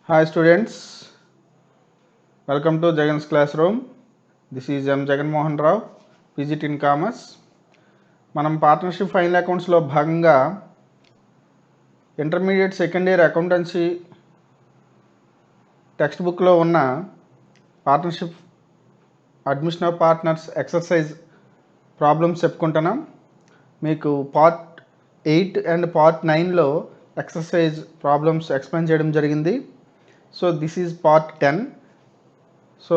Hi students, welcome to Jagan's classroom. This is M. Jagan Mohan Rao, PGT in Commerce. మనం partnership final అకౌంట్స్లో భాగంగా intermediate second year accountancy text బుక్లో ఉన్న partnership admission of partners exercise problems చెప్పుకుంటున్నాం. మీకు part 8 and part 9లో exercise problems explain చేయడం జరిగింది. So this is part 10. So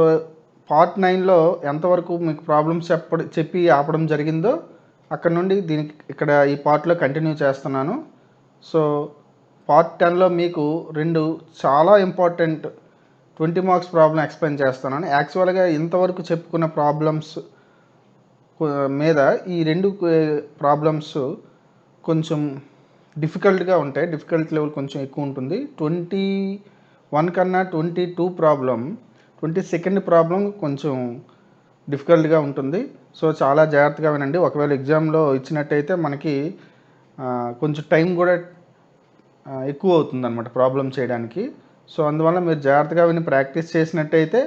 part 9లో ఎంతవరకు మీకు ప్రాబ్లమ్స్ చెప్పి ఆపడం జరిగిందో అక్కడ నుండి దీనికి ఇక్కడ ఈ పార్ట్లో కంటిన్యూ చేస్తున్నాను. సో పార్ట్ 10లో మీకు రెండు చాలా ఇంపార్టెంట్ 20 మార్క్స్ ప్రాబ్లం ఎక్స్ప్లెయిన్ చేస్తున్నాను. యాక్చువల్గా ఇంతవరకు చెప్పుకున్న ప్రాబ్లమ్స్ మీద ఈ రెండు ప్రాబ్లమ్స్ కొంచెం డిఫికల్ట్గా ఉంటాయి. డిఫికల్ట్ లెవెల్ కొంచెం ఎక్కువ ఉంటుంది. 21 కన్నా 22 ప్రాబ్లం 22nd ప్రాబ్లం కొంచెం డిఫికల్ట్గా ఉంటుంది. సో చాలా జాగ్రత్తగా వినండి. ఒకవేళ ఎగ్జామ్లో ఇచ్చినట్టయితే మనకి కొంచెం టైం కూడా ఎక్కువ అవుతుంది అనమాట ప్రాబ్లం చేయడానికి. సో అందువల్ల మీరు జాగ్రత్తగా విని ప్రాక్టీస్ చేసినట్టయితే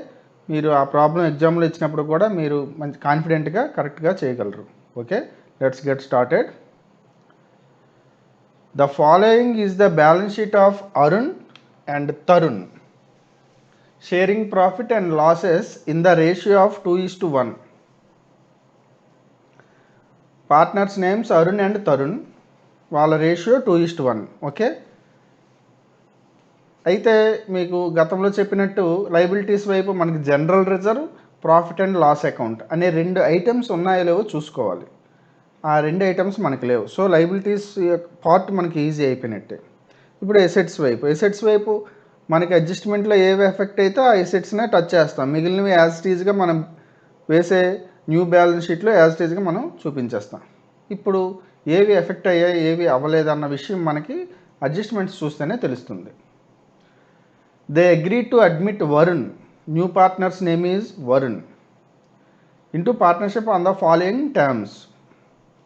మీరు ఆ ప్రాబ్లం ఎగ్జామ్లో ఇచ్చినప్పుడు కూడా మీరు మంచి కాన్ఫిడెంట్గా కరెక్ట్గా చేయగలరు. Okay, let's get started. The following is the balance sheet of Arun and Tarun sharing profit and losses in the ratio of 2:1. Partners names Arun and Tarun, వాళ్ళ రేషియో 2:1. ఓకే, అయితే మీకు గతంలో చెప్పినట్టు లైబిలిటీస్ వైపు మనకి general reserve, profit and loss account అనే రెండు items ఉన్నాయో లేవో చూసుకోవాలి. ఆ రెండు ఐటమ్స్ మనకి లేవు. సో లైబిలిటీస్ పార్ట్ మనకి ఈజీ అయిపోయినట్టే. ఇప్పుడు ఎసెట్స్ వైపు మనకి అడ్జస్ట్మెంట్లో ఏవి ఎఫెక్ట్ అయితే ఆ ఎసెట్స్నే టచ్ చేస్తాం. మిగిలినవి యాజ్ టీజ్గా మనం వేసే న్యూ బ్యాలెన్స్ షీట్లో యాజ్ టీజ్గా మనం చూపించేస్తాం. ఇప్పుడు ఏవి ఎఫెక్ట్ అయ్యాయి ఏవి అవ్వలేదన్న విషయం మనకి అడ్జస్ట్మెంట్స్ చూస్తేనే తెలుస్తుంది. They agree to admit Varun, new partners name is Varun, into partnership on the following terms.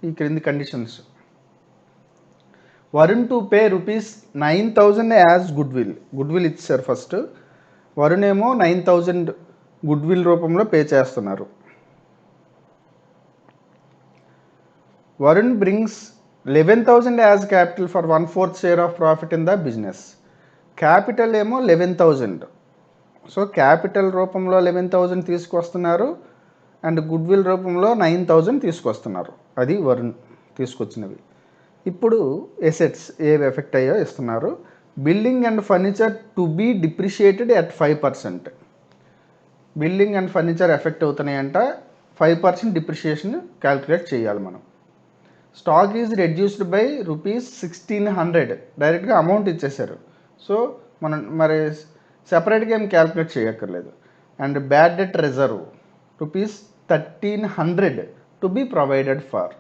ఈ క్రింది conditions. Varun to pay ₹9,000 as goodwill ఇచ్చారు. ఫస్ట్ వరుణ్ ఏమో 9,000 గుడ్విల్ రూపంలో పే చేస్తున్నారు. Varun brings 11,000 as capital for 1/4 share of profit in the business. Capital ఏమో 11,000. So capital రూపంలో 11,000 తీసుకొస్తున్నారు and goodwill రూపంలో 9,000 తీసుకొస్తున్నారు. అది వరుణ్ తీసుకొచ్చినవి. ఇప్పుడు ఎసెట్స్ ఏవి ఎఫెక్ట్ అయ్యో ఇస్తున్నారు. Building and furniture to be depreciated at 5%. Building and furniture effect అవుతున్నాయంట. 5% డిప్రిషియేషన్ క్యాల్కులేట్ చేయాలి మనం. Stock is reduced by ₹1,600. డైరెక్ట్గా అమౌంట్ ఇచ్చేశారు. సో మనం మరి సెపరేట్గా ఏం క్యాల్కులేట్ చేయక్కర్లేదు. And bad debt reserve ₹1,300 to be provided for.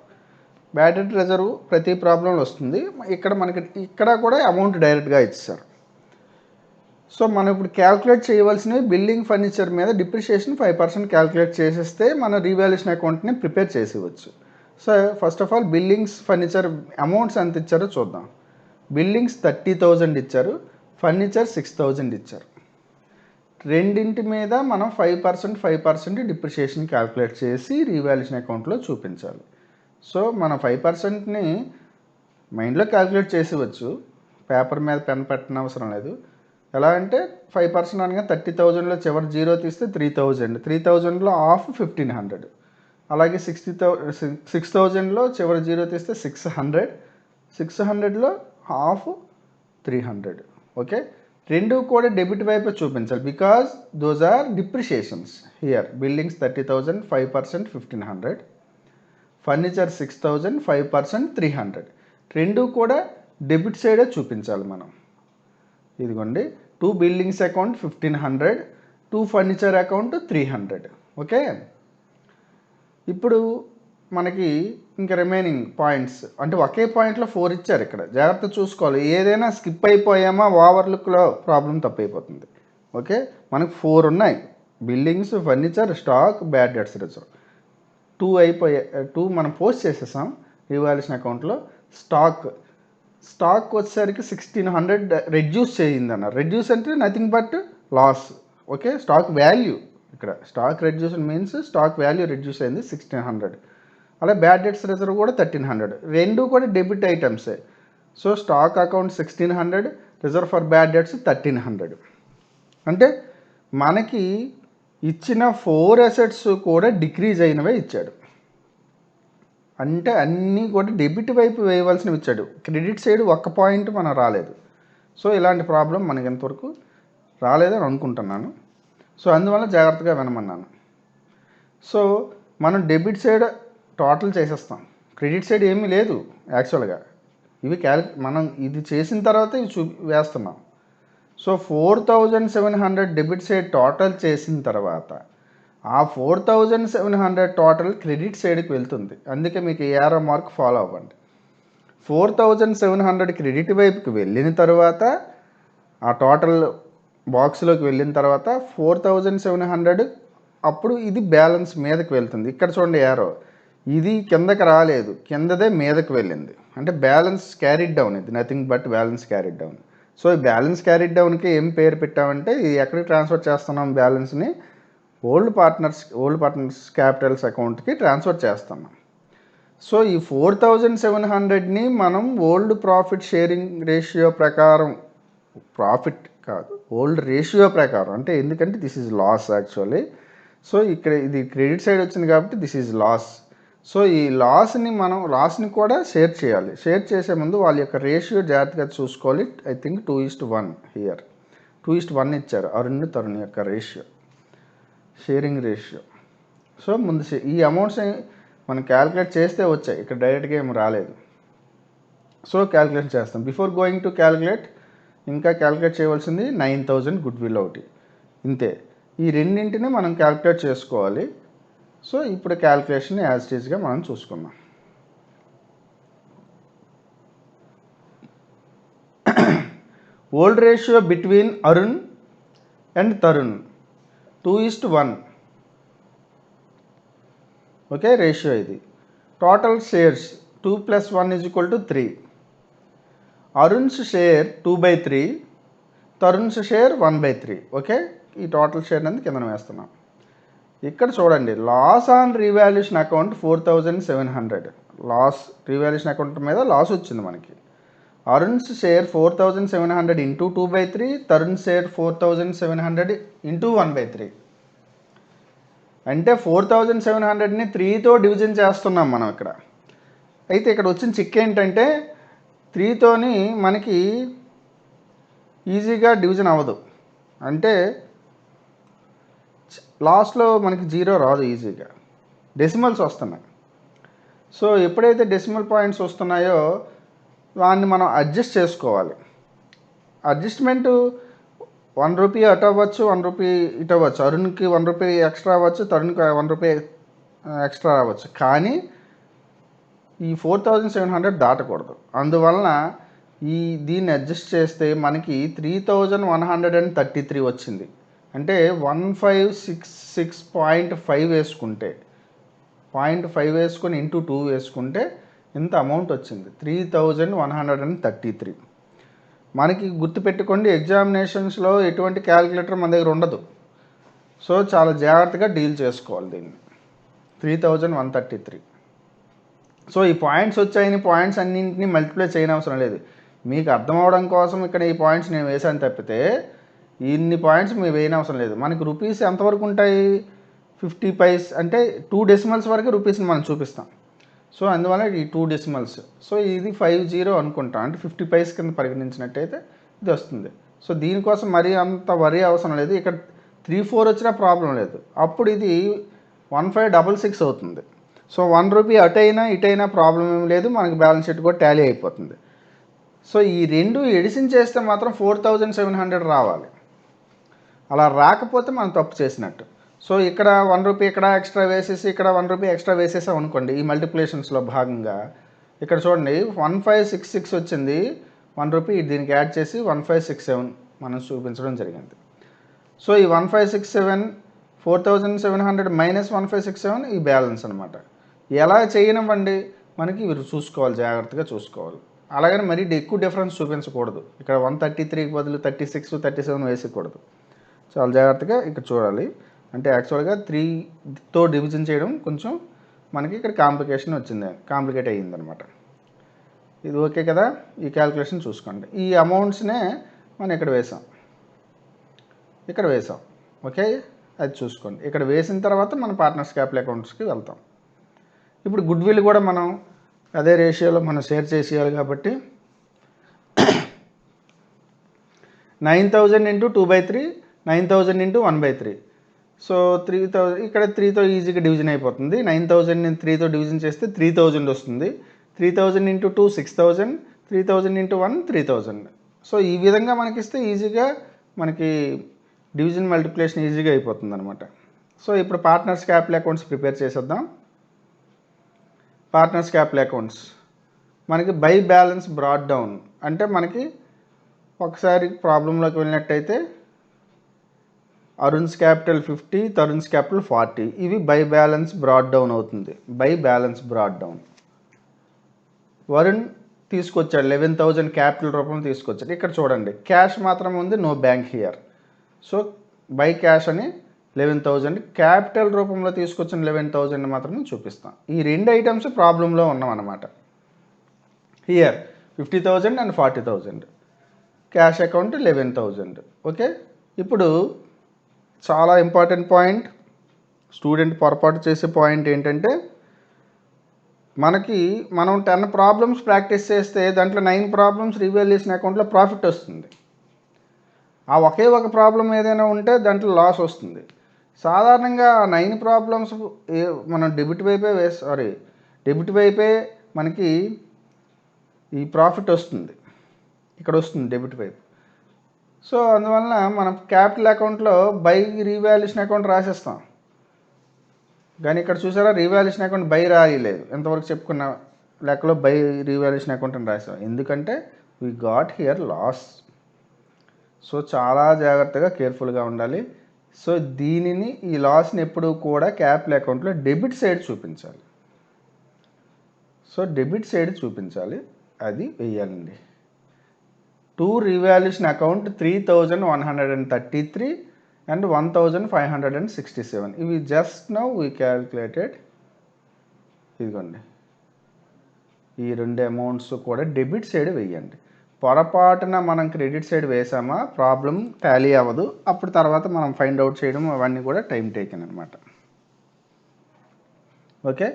Bad debt reserve ప్రతి ప్రాబ్లంలో వస్తుంది. ఇక్కడ కూడా అమౌంట్ డైరెక్ట్గా ఇచ్చారు. సో మనం ఇప్పుడు క్యాల్కులేట్ చేయవలసినవి బిల్డింగ్ ఫర్నిచర్ మీద డిప్రిషియేషన్ 5% క్యాల్కులేట్ చేసేస్తే మన రీవాల్యుయేషన్ అకౌంట్ని ప్రిపేర్ చేసేవచ్చు. So first of all buildings furniture amounts ఎంత ఇచ్చారో చూద్దాం. బిల్డింగ్స్ 30,000 ఇచ్చారు, ఫర్నిచర్ 6,000 ఇచ్చారు. రెండింటి మీద మనం 5% డిప్రిషియేషన్ క్యాల్కులేట్ చేసి రీవాల్యుయేషన్ అకౌంట్లో చూపించాలి. సో మనం 5%ని మైండ్లో క్యాల్కులేట్ చేసేవచ్చు, పేపర్ మీద పెన్ పెట్టిన అవసరం లేదు. ఎలా అంటే 5% అనగా 30,000లో చివరి 0 తీస్తే 3,000, 3,000లో ఆఫ్ 1,500. అలాగే 6,000లో చివరి 0 తీస్తే 600, 600లో హాఫ్ 300. ఓకే, రెండు కూడా డెబిట్ వైపు చూపించాలి because those are depreciations. Here buildings 30,000 5% 1,500, furniture 6,000 5% 300. రెండు కూడా డెబిట్ సైడే చూపించాలి మనం. ఇదిగోండి, 2 buildings account 1,500, 2 furniture account 300. Okay, ఇప్పుడు మనకి ఇంకా రిమైనింగ్ పాయింట్స్ అంటే ఒకే పాయింట్లో 4 ఇచ్చారు. ఇక్కడ జాగ్రత్త చూసుకోవాలి. ఏదైనా స్కిప్ అయిపోయామా ఓవర్లుక్లో ప్రాబ్లం తప్పైపోతుంది. ఓకే, మనకు 4 ఉన్నాయి. Buildings, furniture, stock, bad debts reserve. 2 మనం పోస్ట్ చేసేసాం రివాల్యుయేషన్ అకౌంట్లో. స్టాక్ స్టాక్ వచ్చేసరికి 1600 రెడ్యూస్ చేయిందన్న. రెడ్యూస్ అంటే nothing but loss. Okay, stock value, ఇక్కడ stock reduce means stock value reduce అయింది 1600. అలా బ్యాడ్ డెట్స్ రిజర్వ్ కూడా 1300. రెండు కూడా డెబిట్ ఐటమ్సే. So stock account 1600, reserve for bad debts 1300. అంటే మనకి ఇచ్చిన 4 అసెట్స్ కూడా డిక్రీజ్ అయినవే ఇచ్చాడు. అంటే అన్నీ కూడా డెబిట్ వైపు వేయవలసినవి ఇచ్చాడు. క్రెడిట్ సైడ్ ఒక్క పాయింట్ మనం రాలేదు. సో ఇలాంటి ప్రాబ్లం మనకి ఎంతవరకు రాలేదని అనుకుంటున్నాను. సో అందువల్ల జాగ్రత్తగా వినమన్నాను. సో మనం డెబిట్ సైడ్ టోటల్ చేసేస్తాం, క్రెడిట్ సైడ్ ఏమీ లేదు యాక్చువల్గా. ఇవి మనం ఇది చేసిన తర్వాత ఇవి వేస్తున్నాం. సో 4700 డెబిట్ సైడ్ టోటల్ చేసిన తర్వాత ఆ 4700 టోటల్ క్రెడిట్ సైడ్కి వెళ్తుంది. అందుకే మీకు ఏఆర్ఓ మార్క్ ఫాలో అవ్వండి. 4700 క్రెడిట్ వైపుకి వెళ్ళిన తర్వాత ఆ టోటల్ బాక్స్లోకి వెళ్ళిన తర్వాత 4700 అప్పుడు ఇది బ్యాలెన్స్ మీదకి వెళ్తుంది. ఇక్కడ చూడండి ఏఆర్ఓ, ఇది కిందకి రాలేదు, కిందదే మీదకి వెళ్ళింది. అంటే బ్యాలెన్స్ క్యారీడ్ డౌన్, ఇది nothing but balance carried down. So ఈ బ్యాలెన్స్ క్యారీడ్ డౌన్కి ఏం పేరు పెట్టామంటే, ఇది ఎక్కడికి ట్రాన్స్ఫర్ చేస్తున్నాం, బ్యాలెన్స్ని ఓల్డ్ పార్ట్నర్స్ క్యాపిటల్స్ అకౌంట్కి ట్రాన్స్ఫర్ చేస్తున్నాం. సో ఈ 4700ని మనం ఓల్డ్ ప్రాఫిట్ షేరింగ్ రేషియో ప్రకారం, ప్రాఫిట్ కాదు ఓల్డ్ రేషియో ప్రకారం, అంటే ఎందుకంటే this is loss actually. So ఇక్కడ ఇది క్రెడిట్ సైడ్ వచ్చింది కాబట్టి దిస్ ఈజ్ లాస్. సో ఈ లాస్ని కూడా షేర్ చేయాలి. షేర్ చేసే ముందు వాళ్ళ యొక్క రేషియో జాగ్రత్తగా చూసుకోవాలి. ఐ థింక్ 2:1 హియర్ 2:1 ఇచ్చారు అరుణ్ తరుణ్ యొక్క రేషియో, షేరింగ్ రేషియో. సో ముందు ఈ అమౌంట్స్ని మనం క్యాలిక్యులేట్ చేస్తే వచ్చాయి, ఇక్కడ డైరెక్ట్గా ఏమి రాలేదు. సో క్యాలిక్యులేట్ చేస్తాం. బిఫోర్ గోయింగ్ టు క్యాలిక్యులేట్ ఇంకా క్యాలిక్యులేట్ చేయవలసింది 9000 గుడ్ విల్ ఒకటి, ఇంతే. ఈ రెండింటిని మనం క్యాలిక్యులేట్ చేసుకోవాలి. సో ఇప్పుడు క్యాలిక్యులేషన్ యాజ్ ఇట్ ఈస్గా మనం చూసుకుందాం. Old ratio between Arun and Tarun 2:1. Okay, ratio ఇది. Total shares 2 + 1 = 3. Arun's share 2/3, Tarun's share 1/3. Okay, ఈ టోటల్ షేర్ అనేది కింద వేస్తున్నాం. ఇక్కడ చూడండి, loss on revaluation account 4700. Loss revaluation account మీద లాస్ వచ్చింది మనకి. Arun's share 4700 × 2/3, Tarun share 4700 × 1/3. అంటే 4700ని 3తో డివిజన్ చేస్తున్నాం మనం ఇక్కడ. అయితే ఇక్కడ వచ్చిన చిక్ ఏంటంటే 3తోని మనకి ఈజీగా డివిజన్ అవ్వదు. అంటే లాస్ట్లో మనకి 0 రాదు ఈజీగా, డెసిమల్స్ వస్తున్నాయి. సో ఎప్పుడైతే డెసిమల్ పాయింట్స్ వస్తున్నాయో దాన్ని మనం అడ్జస్ట్ చేసుకోవాలి. అడ్జస్ట్మెంటు 1 రూపీ అటు అవ్వచ్చు, 1 రూపీ ఇటు అవ్వచ్చు. అరుణ్కి 1 రూపీ ఎక్స్ట్రా అవ్వచ్చు, తరుణ్కి 1 రూపీ ఎక్స్ట్రా రావచ్చు. కానీ ఈ 4700 దాటకూడదు. అందువలన దీన్ని అడ్జస్ట్ చేస్తే మనకి 3133 వచ్చింది. అంటే 1566.5 వేసుకుంటే, 0.5 వేసుకొని × 2 వేసుకుంటే ఇంత అమౌంట్ వచ్చింది, 3133. మనకి గుర్తుపెట్టుకోండి, ఎగ్జామినేషన్స్లో ఎటువంటి క్యాలిక్యులేటర్ మన దగ్గర ఉండదు. సో చాలా జాగ్రత్తగా డీల్ చేసుకోవాలి దీన్ని. 3133. సో ఈ పాయింట్స్ వచ్చాయని పాయింట్స్ అన్నింటినీ మల్టిప్లై చేయనవసరం లేదు. మీకు అర్థం అవడం కోసం ఇక్కడ ఈ పాయింట్స్ నేను వేసాను తప్పితే ఇన్ని పాయింట్స్ మీరు వేయనవసరం లేదు. మనకి రూపీస్ ఎంతవరకు ఉంటాయి, 50 పైస్, అంటే 2 డెసిమల్స్ వరకు రూపీస్ని మనం చూపిస్తాం. సో అందువల్ల ఈ 2 డెసిమల్స్. సో ఇది 50 అనుకుంటాం, అంటే 50 పైస్ కింద పరిగణించినట్టయితే ఇది వస్తుంది. సో దీనికోసం మరీ అంత వరీ అవసరం లేదు. ఇక్కడ 3-4 వచ్చినా ప్రాబ్లం లేదు. అప్పుడు ఇది 1566 అవుతుంది. సో 1 రూపీ అటైనా ఇటైనా ప్రాబ్లం ఏం లేదు, మనకి బ్యాలెన్స్ షీట్ కూడా టాలీ అయిపోతుంది. సో ఈ రెండు ఎడిషన్ చేస్తే మాత్రం 4700 రావాలి. అలా రాకపోతే మనం తప్పు చేసినట్టు. సో ఇక్కడ 1 రూపీ ఇక్కడ ఎక్స్ట్రా వేసేసి ఇక్కడ 1 రూపీ ఎక్స్ట్రా వేసేసాం అనుకోండి, ఈ మల్టిప్లికేషన్స్లో భాగంగా ఇక్కడ చూడండి 1566 వచ్చింది, 1 రూపీ దీనికి యాడ్ చేసి 1567 మనం చూపించడం జరిగింది. సో ఈ 1567 4700 మైనస్ 1567 ఈ బ్యాలెన్స్ అనమాట. ఎలా చేయనివ్వండి, మనకి ఇవి చూసుకోవాలి, జాగ్రత్తగా చూసుకోవాలి. అలాగని మరీ ఎక్కువ డిఫరెన్స్ చూపించకూడదు. ఇక్కడ 133కి బదులు 36, 37 వేసేయకూడదు. చాలా జాగ్రత్తగా ఇక్కడ చూడాలి. అంటే యాక్చువల్గా 3తో డివిజన్ చేయడం కొంచెం మనకి ఇక్కడ కాంప్లికేట్ అయ్యిందనమాట. ఇది ఓకే కదా. ఈ క్యాలిక్యులేషన్ చూసుకోండి. ఈ అమౌంట్స్నే మనం ఇక్కడ వేసాం. ఓకే, అది చూసుకోండి. ఇక్కడ వేసిన తర్వాత మనం పార్ట్నర్స్ క్యాపిటల్ అకౌంట్స్కి వెళ్తాం. ఇప్పుడు గుడ్ విల్ కూడా మనం అదే రేషియోలో మనం షేర్ చేసేయాలి కాబట్టి 9,000 ఇంటూ 2/3, 9,000 ఇంటూ 1/3. సో 3,000 ఇక్కడ 3తో ఈజీగా డివిజన్ అయిపోతుంది. 9,000ని 3తో డివిజన్ చేస్తే 3,000 వస్తుంది. 3,000 ఇంటూ 2 6,000, 3,000 ఇంటూ 1 3,000. సో ఈ విధంగా మనకిస్తే ఈజీగా మనకి డివిజన్ మల్టిప్లికేషన్ ఈజీగా అయిపోతుంది అనమాట. సో ఇప్పుడు పార్ట్నర్స్ క్యాపిటల్ అకౌంట్స్ ప్రిపేర్ చేసేద్దాం. పార్ట్నర్స్ క్యాపిటల్ అకౌంట్స్ మనకి బై బ్యాలెన్స్ బ్రాట్ డౌన్ అంటే మనకి ఒకసారి ప్రాబ్లంలోకి వెళ్ళినట్టయితే అరుణ్స్ క్యాపిటల్ 50, తరుణ్స్ క్యాపిటల్ 40, ఇవి బై బ్యాలెన్స్ బ్రాట్ డౌన్ అవుతుంది. By balance brought down Varun తీసుకొచ్చాడు 11,000 క్యాపిటల్ రూపంలో తీసుకొచ్చాడు. ఇక్కడ చూడండి క్యాష్ మాత్రం ఉంది, no bank here. So by cash అని 11,000 క్యాపిటల్ రూపంలో తీసుకొచ్చిన 11,000 మాత్రం చూపిస్తాం. ఈ రెండు ఐటమ్స్ ప్రాబ్లంలో ఉన్నాం అన్నమాట. Here 50,000 and 40,000, cash account 11,000. Okay, ఇప్పుడు చాలా ఇంపార్టెంట్ పాయింట్, స్టూడెంట్ పొరపాటు చేసే పాయింట్ ఏంటంటే మనం 10 ప్రాబ్లమ్స్ ప్రాక్టీస్ చేస్తే దాంట్లో 9 ప్రాబ్లమ్స్ రీవాల్యుయేషన్ అకౌంట్లో ప్రాఫిట్ వస్తుంది. ఆ ఒకే ఒక ప్రాబ్లం ఏదైనా ఉంటే దాంట్లో లాస్ వస్తుంది. సాధారణంగా 9 ప్రాబ్లమ్స్ మనం డెబిట్ వైపే మనకి ఈ ప్రాఫిట్ వస్తుంది, ఇక్కడ వస్తుంది డెబిట్ వైపు. సో అందువలన మనం క్యాపిటల్ అకౌంట్లో బై రీవాల్యుయేషన్ అకౌంట్ రాసేస్తాం. కానీ ఇక్కడ చూసారా రీవాల్యుయేషన్ అకౌంట్ బై రాయలేదు. ఎంతవరకు చెప్పుకున్న లెక్కలో బై రీవాల్యుయేషన్ అకౌంట్ అని రాసాం, ఎందుకంటే we got here loss. So చాలా జాగ్రత్తగా కేర్ఫుల్గా ఉండాలి. సో ఈ లాస్ని ఎప్పుడు కూడా క్యాపిటల్ అకౌంట్లో డెబిట్ సైడ్ చూపించాలి. సో డెబిట్ సైడ్ చూపించాలి, అది వెయ్యాలండి. To revaluation account 3,133 and 1,567. ఇవి జస్ట్ నౌ వీ క్యాల్కులేటెడ్. ఇదిగోండి ఈ రెండు అమౌంట్స్ కూడా డెబిట్ సైడ్ వెయ్యండి. పొరపాటున మనం క్రెడిట్ సైడ్ వేసామా ప్రాబ్లం టాలీ అవ్వదు. అప్పుడు తర్వాత మనం ఫైండ్ అవుట్ చేయడం అవన్నీ కూడా టైం టేకెన్ అనమాట. ఓకే,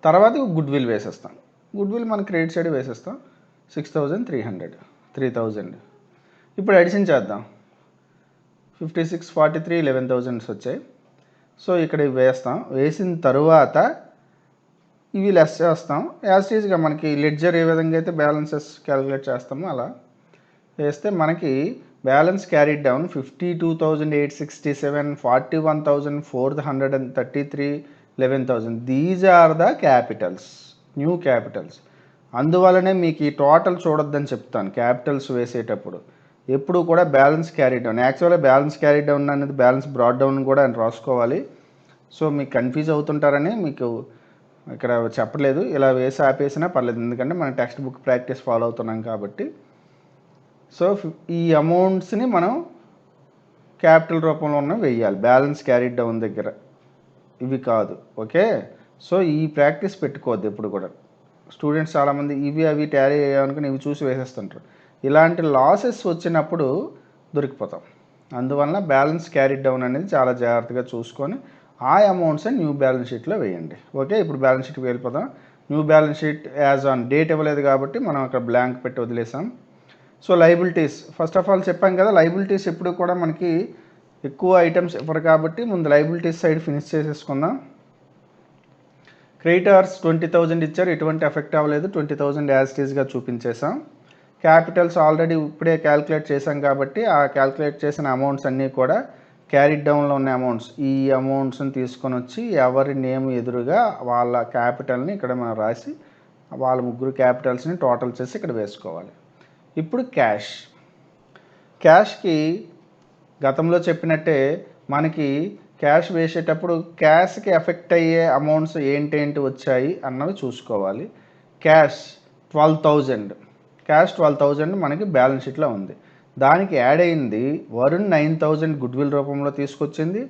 తర్వాత గుడ్ విల్ వేసేస్తాం. గుడ్ విల్ మనం క్రెడిట్ సైడ్ వేసేస్తాం. 6,300, 3,000. ఇప్పుడు అడిషన్ చేద్దాం. 56, 43, 11,000 వచ్చాయి. సో ఇక్కడ ఇవి వేస్తాం. వేసిన తరువాత ఇవి లెస్ చేస్తాం. యాజ్ ఈజ్గా మనకి లెడ్జర్ ఏ విధంగా అయితే బ్యాలెన్సెస్ క్యాలిక్యులేట్ చేస్తామో అలా వేస్తే మనకి balance carried down 52,867, 41,433, 11,000. These are the capitals, new capitals. అందువల్లనే మీకు ఈ టోటల్ చూడొద్దని చెప్తాను క్యాపిటల్స్ వేసేటప్పుడు. ఎప్పుడు కూడా బ్యాలెన్స్ క్యారీ డౌన్, యాక్చువల్గా బ్యాలెన్స్ క్యారీ డౌన్ అనేది బ్యాలెన్స్ బ్రాడ్ డౌన్ కూడా అని రాసుకోవాలి. సో మీకు కన్ఫ్యూజ్ అవుతుంటారని మీకు ఇక్కడ చెప్పలేదు. ఇలా వేసి ఆపేసినా పర్లేదు, ఎందుకంటే మనం టెక్స్ట్ బుక్ ప్రాక్టీస్ ఫాలో అవుతున్నాం కాబట్టి. సో ఈ అమౌంట్స్ని మనం క్యాపిటల్ రూపంలో ఉన్న వేయాలి బ్యాలెన్స్ క్యారీ డౌన్ దగ్గర, ఇవి కాదు. ఓకే, సో ఈ ప్రాక్టీస్ పెట్టుకోవద్దు ఎప్పుడు కూడా. స్టూడెంట్స్ చాలామంది ఇవి అవి టాలీ అయ్యామనుకుని ఇవి చూసి వేసేస్తుంటారు. ఇలాంటి లాసెస్ వచ్చినప్పుడు దొరికిపోతాం. అందువలన బ్యాలెన్స్ క్యారీ డౌన్ అనేది చాలా జాగ్రత్తగా చూసుకొని ఆ అమౌంట్స్ న్యూ బ్యాలెన్స్ షీట్లో వేయండి. ఓకే, ఇప్పుడు బ్యాలెన్స్ షీట్కి వెళ్ళిపోతాం. New balance sheet as on date ఇవ్వలేదు కాబట్టి మనం అక్కడ బ్లాంక్ పెట్టి వదిలేసాం. So liabilities first of all చెప్పాం కదా, లైబిలిటీస్ ఎప్పుడు కూడా మనకి ఎక్కువ ఐటమ్స్ ఇవ్వరు కాబట్టి ముందు లైబిలిటీస్ సైడ్ ఫినిష్ చేసేసుకుందాం. క్రెడిటార్స్ 20,000 ఇచ్చారు, ఎటువంటి ఎఫెక్ట్ అవ్వలేదు. 20,000 యాజ్ ఇట్ ఈస్గా చూపించేసాం. క్యాపిటల్స్ ఆల్రెడీ ఇప్పుడే క్యాల్కులేట్ చేసాం కాబట్టి ఆ క్యాల్కులేట్ చేసిన అమౌంట్స్ అన్నీ కూడా క్యారీ డౌన్లో ఉన్న అమౌంట్స్. ఈ అమౌంట్స్ని తీసుకొని వచ్చి ఎవరి నేమ్ ఎదురుగా వాళ్ళ క్యాపిటల్ని ఇక్కడ మనం రాసి వాళ్ళ ముగ్గురు క్యాపిటల్స్ని టోటల్ చేసి ఇక్కడ వేసుకోవాలి. ఇప్పుడు క్యాష్కి గతంలో చెప్పినట్టే మనకి క్యాష్ వేసేటప్పుడు క్యాష్కి ఎఫెక్ట్ అయ్యే అమౌంట్స్ ఏంటేంటి వచ్చాయి అన్నవి చూసుకోవాలి. క్యాష్ 12,000, క్యాష్ 12,000 మనకి బ్యాలెన్స్ షీట్లో ఉంది. దానికి యాడ్ అయింది వరుణ్ 9,000 గుడ్విల్ రూపంలో తీసుకొచ్చింది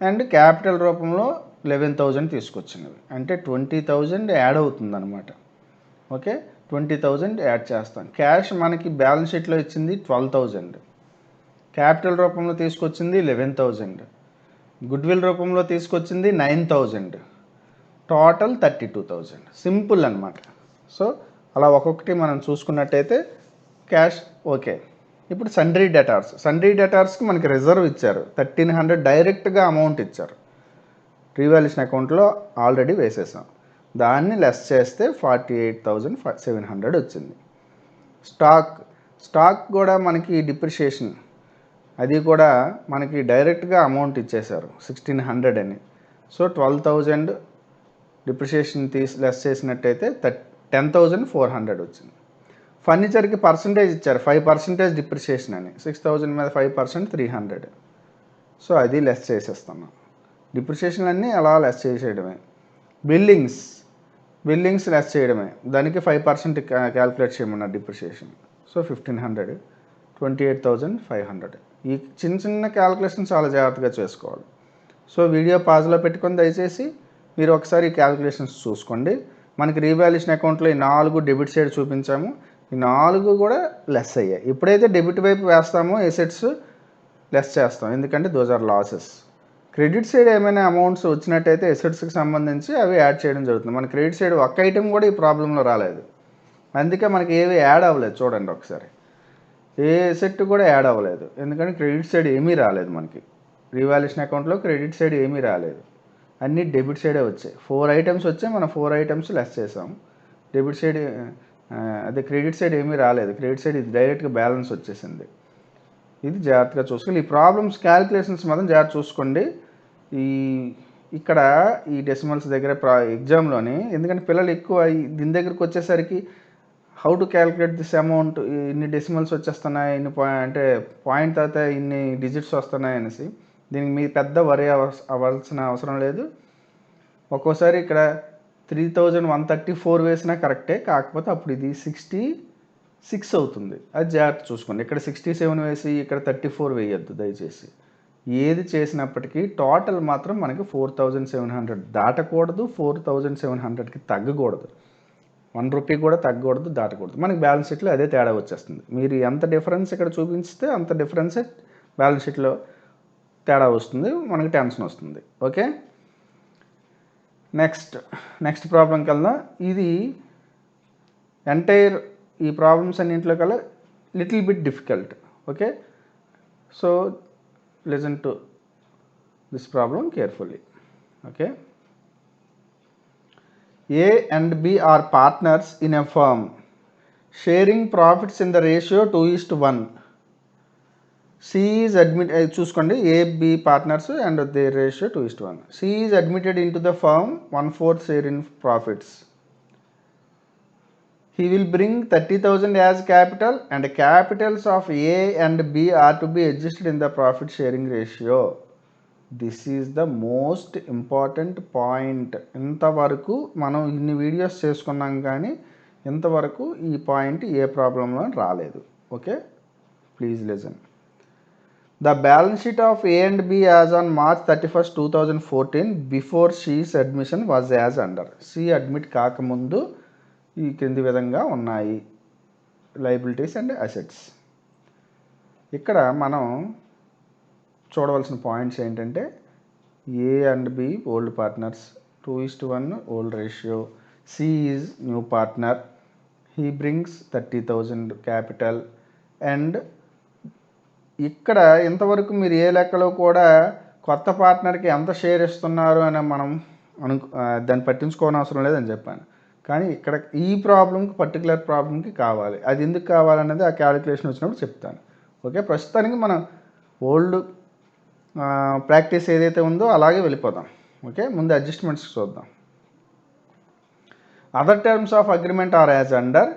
అండ్ క్యాపిటల్ రూపంలో 11,000 తీసుకొచ్చినవి. అంటే 20,000 యాడ్ అవుతుందన్నమాట. ఓకే, 20,000 యాడ్ చేస్తాం. క్యాష్ మనకి బ్యాలెన్స్ షీట్లో ఇచ్చింది 12,000, క్యాపిటల్ రూపంలో తీసుకొచ్చింది 11,000, గుడ్విల్ రూపంలో తీసుకొచ్చింది 9,000, టోటల్ 32,000. సింపుల్ అనమాట. సో అలా ఒక్కొక్కటి మనం చూసుకున్నట్టయితే క్యాష్ ఓకే. ఇప్పుడు సండ్రీ డెటార్స్కి మనకి రిజర్వ్ ఇచ్చారు 1,300 డైరెక్ట్గా అమౌంట్ ఇచ్చారు. రీవాల్యుయేషన్ అకౌంట్లో ఆల్రెడీ వేసేసాం. దాన్ని లెస్ చేస్తే 48,700 వచ్చింది. స్టాక్ కూడా మనకి డిప్రిషియేషన్, అది కూడా మనకి డైరెక్ట్గా అమౌంట్ ఇచ్చేశారు 1,600 అని. సో 12,000 డిప్రిషియేషన్ లెస్ చేసినట్టయితే 10,400 వచ్చింది. ఫర్నిచర్కి పర్సంటేజ్ ఇచ్చారు 5% డిప్రిషియేషన్ అని. 6,000 మీద 5% 300. సో అది లెస్ చేసేస్తున్నాం. డిప్రిషియేషన్ అన్నీ అలా లెస్ చేసేయడమే. బిల్లింగ్స్ లెస్ చేయడమే. దానికి 5% క్యాల్కులేట్ చేయమన్నారు డిప్రిషియేషన్. సో 1,500, 28,500. ఈ చిన్న క్యాల్కులేషన్ చాలా జాగ్రత్తగా చేసుకోవాలి. సో వీడియో పాజ్లో పెట్టుకొని దయచేసి మీరు ఒకసారి ఈ క్యాల్కులేషన్స్ చూసుకోండి. మనకి రీవాల్యుయేషన్ అకౌంట్లో ఈ 4 డెబిట్ సైడ్ చూపించాము. ఈ 4 కూడా లెస్ అయ్యాయి. ఎప్పుడైతే డెబిట్ వైపు వేస్తామో ఎసెట్స్ లెస్ చేస్తాం, ఎందుకంటే those are losses. Credit side ఏమైనా అమౌంట్స్ వచ్చినట్టయితే ఎసెట్స్కి సంబంధించి అవి యాడ్ చేయడం జరుగుతుంది. మన క్రెడిట్ సైడ్ ఒక్క ఐటెం కూడా ఈ ప్రాబ్లంలో రాలేదు, అందుకే మనకి ఏవి యాడ్ అవ్వలేదు. చూడండి ఒకసారి, ఏ ఎసెట్ కూడా యాడ్ అవ్వలేదు, ఎందుకంటే క్రెడిట్ సైడ్ ఏమీ రాలేదు. మనకి రీవాల్యుయేషన్ అకౌంట్లో క్రెడిట్ సైడ్ ఏమీ రాలేదు, అన్నీ డెబిట్ సైడే వచ్చాయి. 4 ఐటమ్స్ వచ్చాయి, మనం 4 ఐటమ్స్ లెస్ చేసాం. డెబిట్ సైడ్ అదే క్రెడిట్ సైడ్ ఏమీ రాలేదు. క్రెడిట్ సైడ్ ఇది డైరెక్ట్గా బ్యాలెన్స్ వచ్చేసింది. ఇది జాగ్రత్తగా చూసుకోవాలి. ఈ ప్రాబ్లమ్స్ క్యాలిక్యులేషన్స్ మాత్రం జాగ్రత్త చూసుకోండి. ఇక్కడ ఈ డెసిమల్స్ దగ్గర ఎగ్జామ్లోని, ఎందుకంటే పిల్లలు ఎక్కువ దీని దగ్గరికి వచ్చేసరికి how to calculate this amount, ఇన్ని డెసిమల్స్ వచ్చేస్తున్నాయి, ఇన్ని అంటే పాయింట్ తర్వాత ఇన్ని డిజిట్స్ వస్తున్నాయి అనేసి, దీనికి మీ పెద్ద వరి అవ్వాల్సిన అవసరం లేదు. ఒక్కోసారి ఇక్కడ 3,134 వేసినా కరెక్టే, కాకపోతే అప్పుడు ఇది 66 అవుతుంది. అది జాగ్రత్త చూసుకోండి. ఇక్కడ 67 వేసి ఇక్కడ 34 వేయొద్దు దయచేసి. ఏది చేసినప్పటికీ టోటల్ మాత్రం మనకి 4,700 దాటకూడదు, 4,700కి తగ్గకూడదు. 1 రూపీ కూడా తగ్గకూడదు, దాటకూడదు. మనకి బ్యాలెన్స్ షీట్లో అదే తేడా వచ్చేస్తుంది. మీరు ఎంత డిఫరెన్స్ ఇక్కడ చూపిస్తే అంత డిఫరెన్సే బ్యాలెన్స్ షీట్లో తేడా వస్తుంది, మనకి టెన్షన్ వస్తుంది. ఓకే, నెక్స్ట్ ప్రాబ్లంకి వెళ్దాం. ఇది ఎంటైర్ ఈ ప్రాబ్లమ్స్ అన్నింటిలో కల్లా little bit difficult. Okay, so listen to this problem carefully. Okay, A and B are partners in a firm, sharing profits in the ratio 2:1. C is admitted, చూసుకోండి, A, B partners and their ratio 2:1. C is admitted into the firm 1/4 share in profits. He will bring 30,000 as capital and capitals of A and B are to be adjusted in the profit sharing ratio. This is the most important point. ఇంతవరకు మనం ఇన్ని videos చేసుకున్నాం కానీ ఇంతవరకు ఈ point ఏ ప్రాబ్లంలో రాలేదు. Okay, please listen. The balance sheet of A and B as on March 31, 2014 before she's admission was as under. She admit కాకముందు ఈ క్రింది విధంగా ఉన్నాయి లయబిలిటీస్ అండ్ అసెట్స్. ఇక్కడ మనం చూడవలసిన పాయింట్స్ ఏంటంటే A and B old partners, 2:1 old ratio, C is new partner, he brings 30,000 capital. And ఇక్కడ ఇంతవరకు మీరు ఏ లెక్కలో కూడా కొత్త పార్ట్నర్కి ఎంత షేర్ ఇస్తున్నారు అని మనం దాన్ని పట్టించుకోని అవసరం లేదని చెప్పాను. కానీ ఇక్కడ ఈ ప్రాబ్లంకి పర్టికులర్ ప్రాబ్లంకి కావాలి. అది ఎందుకు కావాలన్నది ఆ క్యాలిక్యులేషన్ వచ్చినప్పుడు చెప్తాను. ఓకే, ప్రస్తుతానికి మనం ఓల్డ్ ప్రాక్టీస్ ఏదైతే ఉందో అలాగే వెళ్ళిపోదాం. ఓకే, ముందు అడ్జస్ట్మెంట్స్ చూద్దాం. Other terms of agreement are as under.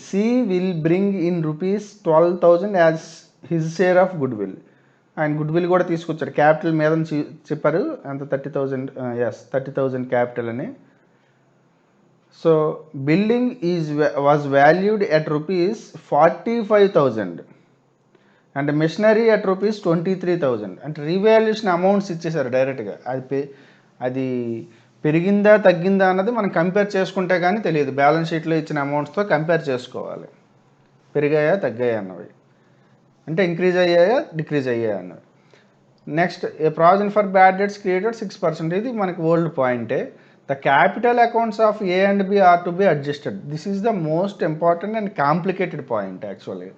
C will bring in ₹12,000 as his share of goodwill. ఆయన గుడ్ విల్ కూడా తీసుకొచ్చారు, క్యాపిటల్ మీద చెప్పారు ఎంత 30,000. 30,000 క్యాపిటల్ అని. So building was valued at rupees 45,000 and machinery at rupees 23,000. అంటే revaluation amounts ఇచ్చేసారు డైరెక్ట్గా. అది పెరిగిందా తగ్గిందా అన్నది మనం కంపేర్ చేసుకుంటే కానీ తెలియదు. బ్యాలెన్స్ షీట్లో ఇచ్చిన అమౌంట్స్తో కంపేర్ చేసుకోవాలి, పెరిగాయా తగ్గాయా అన్నవి, అంటే ఇంక్రీజ్ అయ్యాయా డిక్రీజ్ అయ్యాయా అన్నవి. Next, a provision for bad debts created 6%. ఇది మనకి ఓల్డ్ పాయింటే. The capital accounts of A and B are to be adjusted. This is the most important and complicated point actually.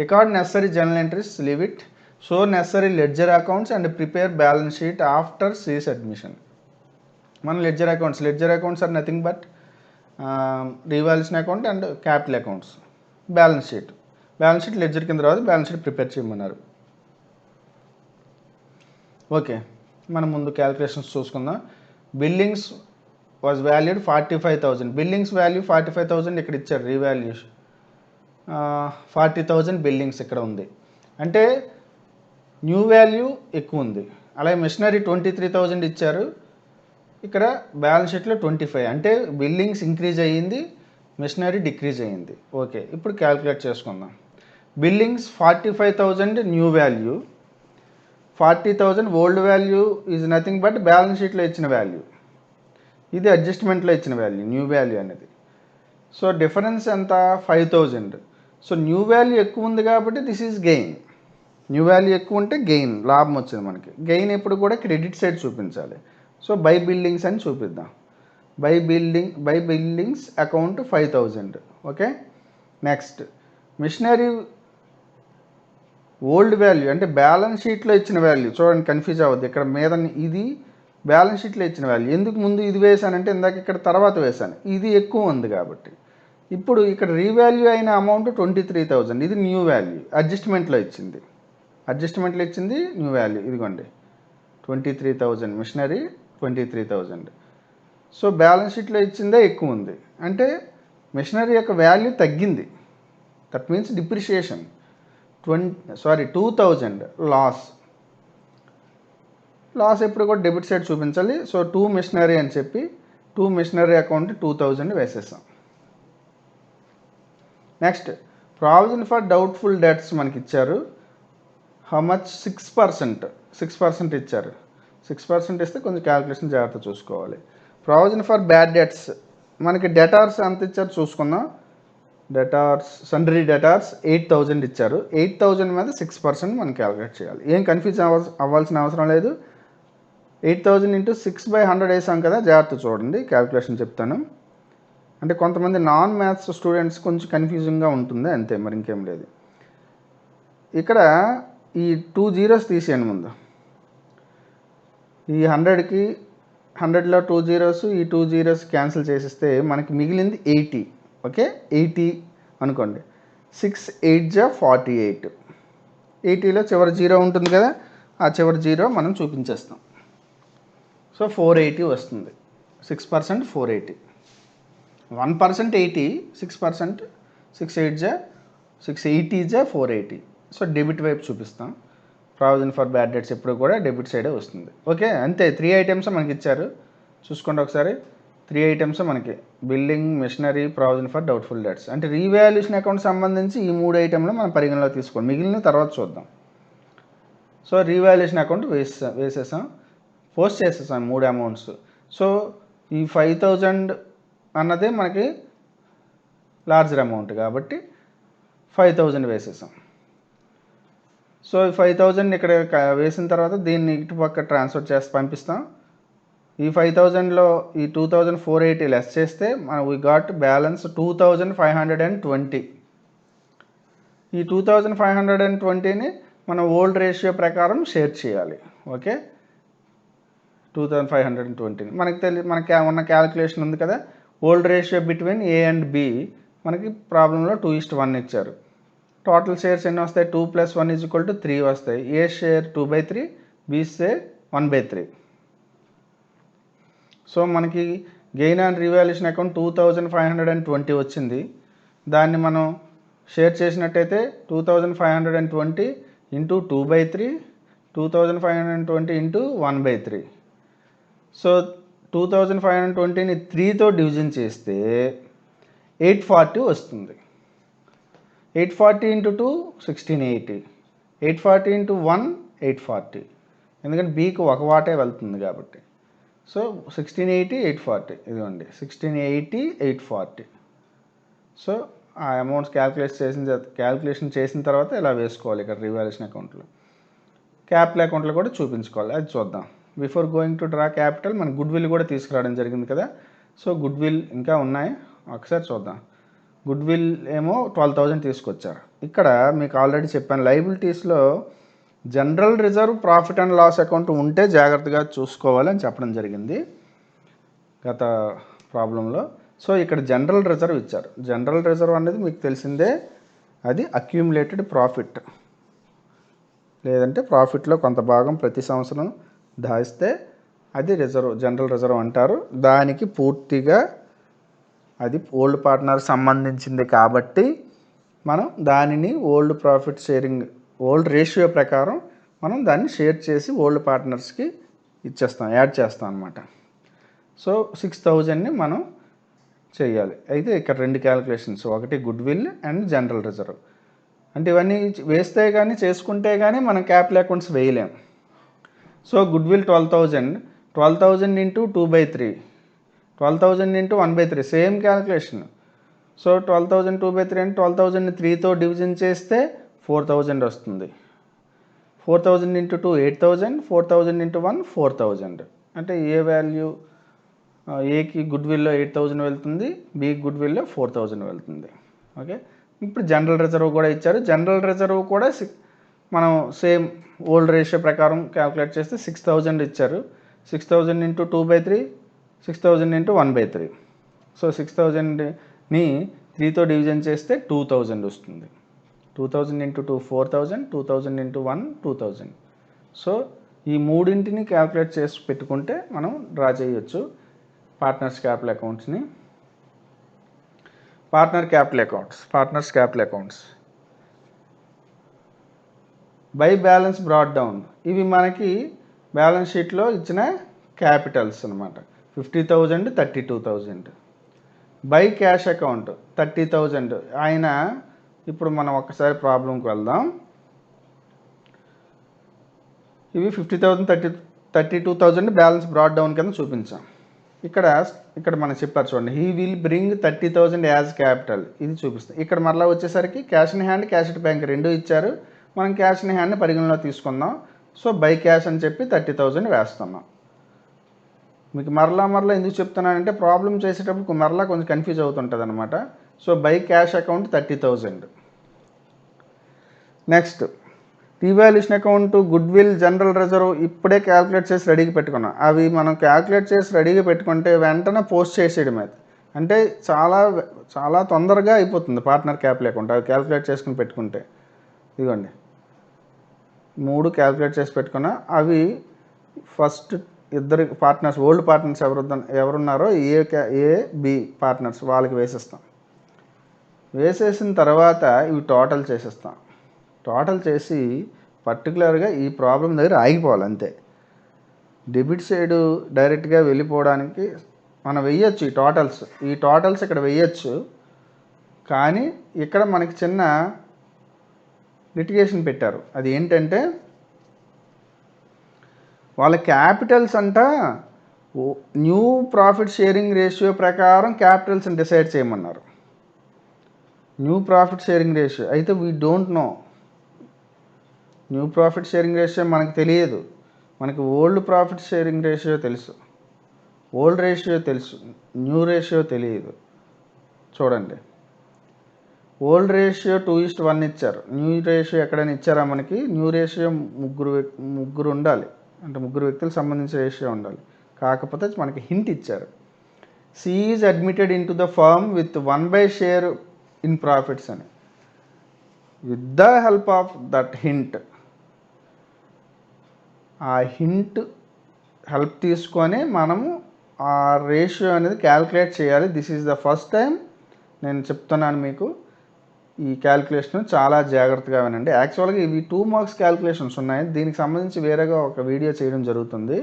Record necessary journal entries, leave it, show necessary ledger accounts and prepare balance sheet after C's admission. మన ledger accounts are nothing but revaluation account and capital accounts. Balance sheet ledger కింద రాదు, balance sheet prepare చేయమన్నారు. Okay, మనం ముందు calculations చూసుకుందాం. Buildings was valued 45,000. Buildings value 45,000 ఇక్కడ ఇచ్చారు. Revaluation 40,000 buildings ఇక్కడ ఉంది, అంటే న్యూ వాల్యూ ఎక్కువ ఉంది. అలాగే మిషనరీ 23,000 ఇచ్చారు, ఇక్కడ బ్యాలెన్స్ షీట్లో 25, అంటే బిల్డింగ్స్ ఇంక్రీజ్ అయ్యింది, మిషనరీ డిక్రీజ్ అయ్యింది. ఓకే, ఇప్పుడు క్యాలిక్యులేట్ చేసుకుందాం. Buildings 45,000 new value, 40,000 old value is nothing but balance షీట్లో ఇచ్చిన వాల్యూ, ఇది అడ్జస్ట్మెంట్లో ఇచ్చిన వాల్యూ, న్యూ వాల్యూ అనేది. సో డిఫరెన్స్ ఎంత? 5,000. సో న్యూ వాల్యూ ఎక్కువ ఉంది కాబట్టి this is gain. New value ఎక్కువ ఉంటే గెయిన్, లాభం వచ్చింది మనకి. గెయిన్ ఎప్పుడు కూడా క్రెడిట్ సైడ్ చూపించాలి. సో బై బిల్డింగ్స్ అని చూపిద్దాం. By buildings account 5,000. Okay, next machinery old value అంటే బ్యాలెన్స్ షీట్లో ఇచ్చిన వాల్యూ. చూడండి, కన్ఫ్యూజ్ అవ్వద్దు. ఇక్కడ మీద ఇది బ్యాలెన్స్ షీట్లో ఇచ్చిన వాల్యూ. ఎందుకు ముందు ఇది వేసానంటే ఇందాక ఇక్కడ తర్వాత వేసాను, ఇది ఎక్కువ ఉంది కాబట్టి. ఇప్పుడు ఇక్కడ రీవాల్యూ అయిన అమౌంట్ 23,000, ఇది న్యూ వాల్యూ, అడ్జస్ట్మెంట్లో ఇచ్చింది న్యూ వాల్యూ. ఇదిగోండి 23,000 మిషనరీ 23,000. సో బ్యాలెన్స్ షీట్లో ఇచ్చిందే ఎక్కువ ఉంది, అంటే మిషనరీ యొక్క వాల్యూ తగ్గింది. That means depreciation. 2,000 లాస్ ఎప్పుడు కూడా డెబిట్ సైడ్ చూపించాలి. సో 2 మిషనరీ అని చెప్పి 2 మిషనరీ అకౌంట్ 2,000 వేసేసాం. Next, provision for doubtful debts మనకి ఇచ్చారు. How much? 6% ఇచ్చారు. 6% ఇస్తే కొంచెం క్యాలిక్యులేషన్ జాగ్రత్త చూసుకోవాలి. ప్రావిజన్ ఫర్ బ్యాడ్ డెట్స్ మనకి డెటార్స్ ఎంత ఇచ్చారు చూసుకుందాం. సండ్రీ డెటార్స్ 8,000 ఇచ్చారు. 8,000 మీద 6% మనం క్యాలిక్యులేట్ చేయాలి. ఏం కన్ఫ్యూజ్ అవ్వాల్సిన అవసరం లేదు. 8,000 ఇంటూ 6/100 వేసాం కదా, జాగ్రత్త చూడండి, క్యాలిక్యులేషన్ చెప్తాను. అంటే కొంతమంది నాన్ మ్యాథ్స్ స్టూడెంట్స్ కొంచెం కన్ఫ్యూజింగ్గా ఉంటుంది, అంతే, మరి ఇంకేం లేదు. ఇక్కడ ఈ 2 zeros తీసేయండి ముందు. ఈ 100కి 100లో 2 zeros, ఈ 2 zeros క్యాన్సిల్ చేసిస్తే మనకి మిగిలింది 80. ఓకే, 80 అనుకోండి. 6 8 48. 80లో చివరి 0 ఉంటుంది కదా, ఆ చివరి 0 మనం చూపించేస్తాం. సో 480 వస్తుంది. 6% 480. 1% 80, 6% 680 480. సో డెబిట్ వైపు చూపిస్తాం. ప్రావిజన్ ఫర్ బ్యాడ్ డెట్స్ ఎప్పుడు కూడా డెబిట్ సైడే వస్తుంది. ఓకే, అంతే. 3 items మనకి ఇచ్చారు, చూసుకోండి ఒకసారి. 3 items మనకి building, machinery, provision for doubtful debts. అంటే రీవాల్యుయేషన్ అకౌంట్ సంబంధించి ఈ 3 items మనం పరిగణలో తీసుకోండి, మిగిలిన తర్వాత చూద్దాం. సో రీవాల్యుయేషన్ అకౌంట్ వేసేసాం, పోస్ట్ చేసేసాం 3 amounts. సో ఈ 5,000 అన్నదే మనకి లార్జర్ అమౌంట్ కాబట్టి 5,000 వేసేసాం. సో 5,000 ఇక్కడ వేసిన తర్వాత దీన్ని ఇటుపక్క ట్రాన్స్ఫర్ చేసి పంపిస్తాం. ఈ 5,000లో ఈ 2,480 లెస్ చేస్తే మనం వీ గాట్ బ్యాలెన్స్ 2,520. ఈ 2,520ని మనం ఓల్డ్ రేషియో ప్రకారం షేర్ చేయాలి. ఓకే, 2,520ని మనకి ఉన్న క్యాలిక్యులేషన్ ఉంది కదా, old ratio between A and B. మనకి ప్రాబ్లంలో 2:1 ఇచ్చారు. టోటల్ షేర్స్ ఎన్ని వస్తాయి? 2 + 1 = 3 వస్తాయి. ఏ షేర్ 2/3, బి షేర్ 1/3. సో మనకి గెయిన్ అండ్ రీవాల్యుయేషన్ అకౌంట్ 2,520 వచ్చింది. దాన్ని మనం షేర్ చేసినట్టయితే 2,520 ఇంటూ 2/3, 2,520 ఇంటూ 1/3. సో 2520ని 3తో డివిజన్ చేస్తే 840 వస్తుంది. 840 ఇంటూ 2 1680, 840 ఇంటూ 1 840, ఎందుకంటే బీకి ఒక వాటే వెళ్తుంది కాబట్టి. సో 1680 840, ఇదిగోండి 1680 840. సో ఆ అమౌంట్స్ క్యాల్కులేషన్ చేసిన తర్వాత ఇలా వేసుకోవాలి ఇక్కడ రివాల్యూషన్ అకౌంట్లో. క్యాపిటల్ అకౌంట్లో కూడా చూపించుకోవాలి, అది చూద్దాం. Before going to draw capital మన గుడ్ విల్ కూడా తీసుకురావడం జరిగింది కదా. సో గుడ్ విల్ ఇంకా ఉన్నాయి, ఒకసారి చూద్దాం. గుడ్ విల్ ఏమో 12,000 తీసుకొచ్చారు. ఇక్కడ మీకు ఆల్రెడీ చెప్పాను, లైబిలిటీస్లో general reserve, profit and loss account ఉంటే జాగ్రత్తగా చూసుకోవాలని చెప్పడం జరిగింది గత ప్రాబ్లంలో. సో ఇక్కడ జనరల్ రిజర్వ్ ఇచ్చారు. జనరల్ రిజర్వ్ అనేది మీకు తెలిసిందే, అది అక్యూములేటెడ్ ప్రాఫిట్, లేదంటే ప్రాఫిట్లో కొంత భాగం ప్రతి సంవత్సరం దాస్తే అది రిజర్వ్, జనరల్ రిజర్వ్ అంటారు. దానికి పూర్తిగా అది ఓల్డ్ పార్ట్నర్ సంబంధించింది కాబట్టి మనం దానిని old profit sharing, old ratio ప్రకారం మనం దాన్ని షేర్ చేసి ఓల్డ్ పార్ట్నర్స్కి ఇచ్చేస్తాం, యాడ్ చేస్తాం అన్నమాట. సో 6,000ని మనం చేయాలి. అయితే ఇక్కడ 2 క్యాలిక్యులేషన్స్, ఒకటి goodwill and general reserve. అంటే ఇవన్నీ వేస్తే కానీ చేసుకుంటే కానీ మనం క్యాపిటల్ అకౌంట్స్ వేయలేం. So goodwill 12,000, 12,000 into 2/3, 12,000 into 1/3, same calculation. So 12,000 2/3 అంటే 12,000ని 3తో డివిజన్ చేస్తే 4,000 వస్తుంది. 4,000 ఇంటూ 2 8,000, 4,000 ఇంటూ 1 4,000. అంటే ఏ వాల్యూ, ఏకి గుడ్ విల్లో 8,000 వెళ్తుంది, బీకి గుడ్ విల్లో 4,000 వెళ్తుంది. ఓకే, ఇప్పుడు జనరల్ రిజర్వ్ కూడా ఇచ్చారు. జనరల్ రిజర్వ్ కూడా మనం సేమ్ ఓల్డ్ రేషియో ప్రకారం క్యాలిక్యులేట్ చేస్తే 6,000 ఇచ్చారు. 6,000 ఇంటూ 2/3, 6,000 ఇంటూ 1/3. సో 6,000ని 3తో డివిజన్ చేస్తే 2,000 వస్తుంది. 2,000 ఇంటూ 2 4,000, 2,000 ఇంటూ 1 2,000. సో ఈ మూడింటిని క్యాలిక్యులేట్ చేసి పెట్టుకుంటే మనం డ్రా చేయొచ్చు పార్ట్నర్స్ క్యాపిటల్ అకౌంట్స్ని. Partners capital accounts by balance brought down, ఇవి మనకి బ్యాలెన్స్ షీట్లో ఇచ్చిన క్యాపిటల్స్ అనమాట. 50,000 32,000. By cash account 30,000. ఆయన ఇప్పుడు మనం ఒక్కసారి ప్రాబ్లంకి వెళ్దాం. ఇవి 50,000 32,000 బ్యాలెన్స్ బ్రాట్ డౌన్ కింద చూపించాం. ఇక్కడ మనం చెప్పారు చూడండి, he will bring 30,000 as capital, ఇది చూపిస్తాం. ఇక్కడ మరలా వచ్చేసరికి cash in hand, cash at bank రెండు ఇచ్చారు. మనం క్యాష్ ఇన్ హ్యాండ్ని పరిగణలో తీసుకుందాం. సో బై క్యాష్ అని చెప్పి 30,000 వేస్తున్నాం. మీకు మరలా ఎందుకు చెప్తున్నానంటే ప్రాబ్లం చేసేటప్పుడు మరలా కొంచెం కన్ఫ్యూజ్ అవుతుంటుంది అనమాట. So by cash account 30,000. Next revaluation account, good will, general reserve ఇప్పుడే క్యాలిక్యులేట్ చేసి రెడీగా పెట్టుకున్నాం. అవి మనం క్యాలిక్యులేట్ చేసి రెడీగా పెట్టుకుంటే వెంటనే పోస్ట్ చేసేయడం, అంటే చాలా తొందరగా అయిపోతుంది పార్ట్నర్ క్యాపిటల్ అకౌంట్. అవి క్యాలిక్యులేట్ చేసుకుని పెట్టుకుంటే, ఇదిగోండి 3 క్యాలిక్యులేట్ చేసి పెట్టుకున్నా. అవి ఫస్ట్ ఇద్దరు పార్ట్నర్స్, ఓల్డ్ పార్ట్నర్స్ ఎవరున్నారో ఏ బి పార్ట్నర్స్ వాళ్ళకి వేసేస్తాం. వేసేసిన తర్వాత ఇవి టోటల్ చేసేస్తాం. టోటల్ చేసి పర్టికులర్గా ఈ ప్రాబ్లం దగ్గర ఆగిపోవాలి అంతే. డెబిట్ సైడ్ డైరెక్ట్గా వెళ్ళిపోవడానికి మనం వెయ్యొచ్చు ఈ టోటల్స్ ఇక్కడ వెయ్యొచ్చు. కానీ ఇక్కడ మనకి చిన్న లిటిగేషన్ పెట్టారు. అది ఏంటంటే వాళ్ళ క్యాపిటల్స్ అంట న్యూ ప్రాఫిట్ షేరింగ్ రేషియో ప్రకారం క్యాపిటల్స్ని డిసైడ్ చేయమన్నారు. న్యూ ప్రాఫిట్ షేరింగ్ రేషియో అయితే we don't know. New profit sharing ratio మనకు తెలియదు. మనకి ఓల్డ్ ప్రాఫిట్ షేరింగ్ రేషియో తెలుసు, ఓల్డ్ రేషియో తెలుసు, న్యూ రేషియో తెలియదు. చూడండి, ఓల్డ్ రేషియో 2:1 ఇచ్చారు. న్యూ రేషియో ఎక్కడైనా ఇచ్చారా మనకి? న్యూ రేషియో ముగ్గురు ఉండాలి, అంటే ముగ్గురు వ్యక్తులకు సంబంధించిన రేషియో ఉండాలి. కాకపోతే మనకి హింట్ ఇచ్చారు, C is admitted into the firm with 1/, share in profits అని. With the help of that hint, ఆ హింట్ హెల్ప్ తీసుకొని మనము ఆ రేషియో అనేది క్యాల్కులేట్ చేయాలి. This is the first time నేను చెప్తున్నాను మీకు. ఈ క్యాల్కులేషన్ చాలా జాగ్రత్తగా వినండి. యాక్చువల్గా ఇవి 2 మార్క్స్ క్యాల్కులేషన్స్ ఉన్నాయి. దీనికి సంబంధించి వేరేగా ఒక వీడియో చేయడం జరుగుతుంది.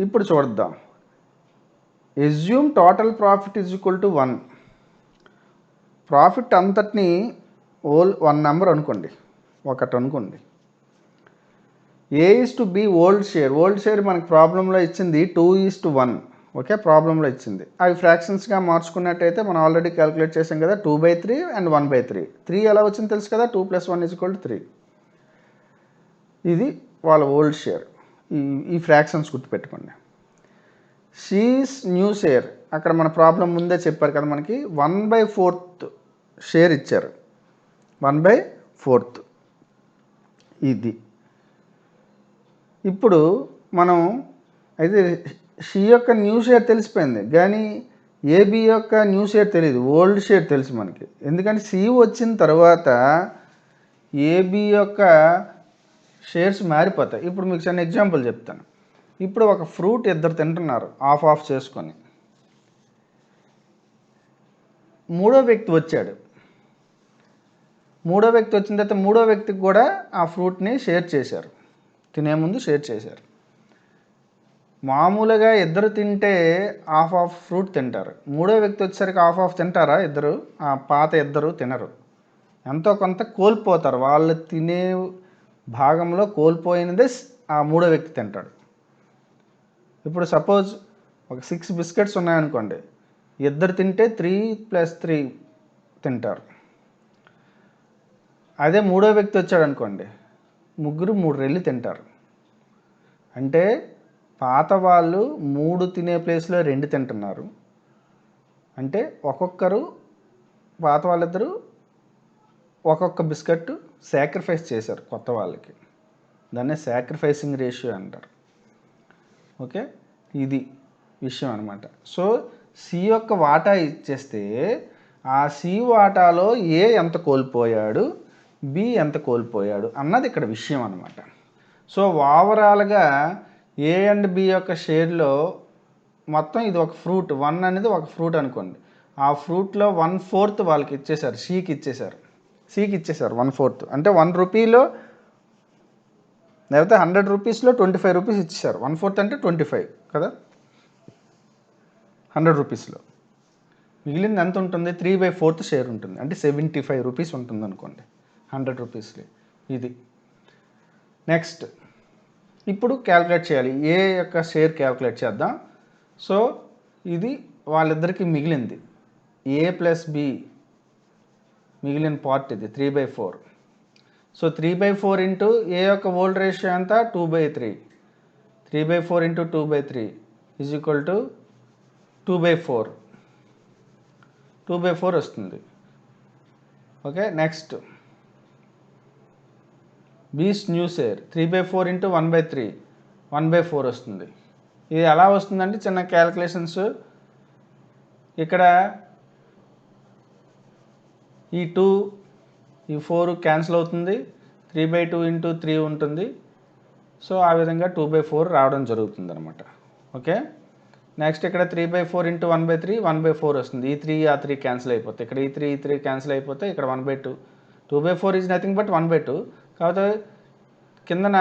ఇప్పుడు చూద్దాం. Assume total profit is equal to 1. Profit అంతటిని 1 నెంబర్ అనుకోండి, ఒకటి అనుకోండి. A is to B old share మనకి ప్రాబ్లంలో ఇచ్చింది 2:1. ఓకే, ప్రాబ్లంలో ఇచ్చింది. అవి ఫ్రాక్షన్స్గా మార్చుకున్నట్టయితే మనం ఆల్రెడీ క్యాలిక్యులేట్ చేసాం కదా, 2/3 అండ్ 1/3. 3 ఎలా వచ్చింది తెలుసు కదా, 2 + 1 = 3. ఇది వాళ్ళ ఓల్డ్ షేర్. ఈ ఫ్రాక్షన్స్ గుర్తుపెట్టుకోండి. షీస్ న్యూ షేర్, అక్కడ మన ప్రాబ్లం ముందే చెప్పారు కదా, మనకి 1/4 షేర్ ఇచ్చారు. 1/4 ఇది. ఇప్పుడు మనం అయితే షీ యొక్క న్యూ షేర్ తెలిసిపోయింది, కానీ ఏబి యొక్క న్యూ షేర్ తెలియదు, ఓల్డ్ షేర్ తెలుసు మనకి. ఎందుకంటే సి వచ్చిన తర్వాత ఏబి యొక్క షేర్స్ మారిపోతాయి. ఇప్పుడు మీకు చిన్న ఎగ్జాంపుల్ చెప్తాను. ఇప్పుడు ఒక ఫ్రూట్ ఇద్దరు తింటున్నారు ఆఫ్ చేసుకొని. మూడో వ్యక్తి వచ్చాడు. మూడో వ్యక్తి వచ్చిన తర్వాత మూడో వ్యక్తికి కూడా ఆ ఫ్రూట్ని షేర్ చేశారు, తినే ముందు షేర్ చేశారు. మామూలుగా ఇద్దరు తింటే హాఫ్ ఫ్రూట్ తింటారు. మూడో వ్యక్తి వచ్చేసరికి హాఫ్ తింటారా? ఇద్దరు ఆ పాత ఇద్దరు తినరు, ఎంతో కొంత కోల్పోతారు. వాళ్ళు తినే భాగంలో కోల్పోయినదే ఆ మూడో వ్యక్తి తింటాడు. ఇప్పుడు సపోజ్ ఒక 6 బిస్కెట్స్ ఉన్నాయనుకోండి, ఇద్దరు తింటే 3 + 3 తింటారు. అదే మూడో వ్యక్తి వచ్చాడు అనుకోండి, ముగ్గురు 3 రెళ్ళు తింటారు. అంటే పాత వాళ్ళు 3 తినే ప్లేస్లో 2 తింటున్నారు. అంటే ఒక్కొక్కరు, పాత వాళ్ళిద్దరూ ఒక్కొక్క బిస్కెట్ సాక్రిఫైస్ చేశారు కొత్త వాళ్ళకి. దాన్నే సాక్రిఫైసింగ్ రేషియో అంటారు. ఓకే, ఇది విషయం అనమాట. సో సి యొక్క వాటా ఇచ్చేస్తే ఆ సి వాటాలో ఏ ఎంత కోల్పోయాడు, బి ఎంత కోల్పోయాడు అన్నది ఇక్కడ విషయం అనమాట. సో ఓవరాల్గా ఏ అండ్ బి యొక్క షేర్లో మొత్తం ఇది ఒక ఫ్రూట్, 1 అనేది ఒక ఫ్రూట్ అనుకోండి. ఆ ఫ్రూట్లో 1/4 వాళ్ళకి ఇచ్చేశారు, సికి ఇచ్చేశారు. 1/4 అంటే 1 రూపీలో, లేకపోతే 100 రూపీస్లో 25 రూపీస్ ఇచ్చేశారు. 1/4 అంటే 25 కదా, 100 రూపీస్లో మిగిలింది ఎంత ఉంటుంది? 3/4 షేర్ ఉంటుంది, అంటే 75 రూపీస్ ఉంటుంది అనుకోండి 100 రూపీస్లో. ఇది నెక్స్ట్. ఇప్పుడు క్యాల్కులేట్ చేయాలి, ఏ యొక్క షేర్ క్యాల్కులేట్ చేద్దాం. సో ఇది వాళ్ళిద్దరికీ మిగిలింది, ఏ ప్లస్ బి మిగిలిన పార్ట్ ఇది 3/4. సో 3/4 ఇంటూ ఏ యొక్క ఓల్డ్ రేషియో ఎంత? 2/3. 3/4 ఇంటూ 2/3 = 2/4. 2/4 వస్తుంది. ఓకే, నెక్స్ట్ బీస్ న్యూ షేర్ 3/4 ఇంటూ 1/3 1/4 వస్తుంది. ఇది ఎలా వస్తుందంటే చిన్న క్యాల్కులేషన్స్. ఇక్కడ ఈ 2 ఈ 4 క్యాన్సిల్ అవుతుంది, 3/2 ఇంటూ 3 ఉంటుంది. సో ఆ విధంగా 2/4 రావడం జరుగుతుంది అనమాట. ఓకే, నెక్స్ట్ ఇక్కడ 3/4 ఇంటూ 1/3 1/4 వస్తుంది. ఈ 3 ఆ 3 క్యాన్సిల్ అయిపోతాయి. ఇక్కడ ఈ 3 క్యాన్సిల్ అయిపోతే ఇక్కడ 1/2. 2/4 ఈజ్ నథింగ్ బట్ 1/2. కాకపోతే కిందన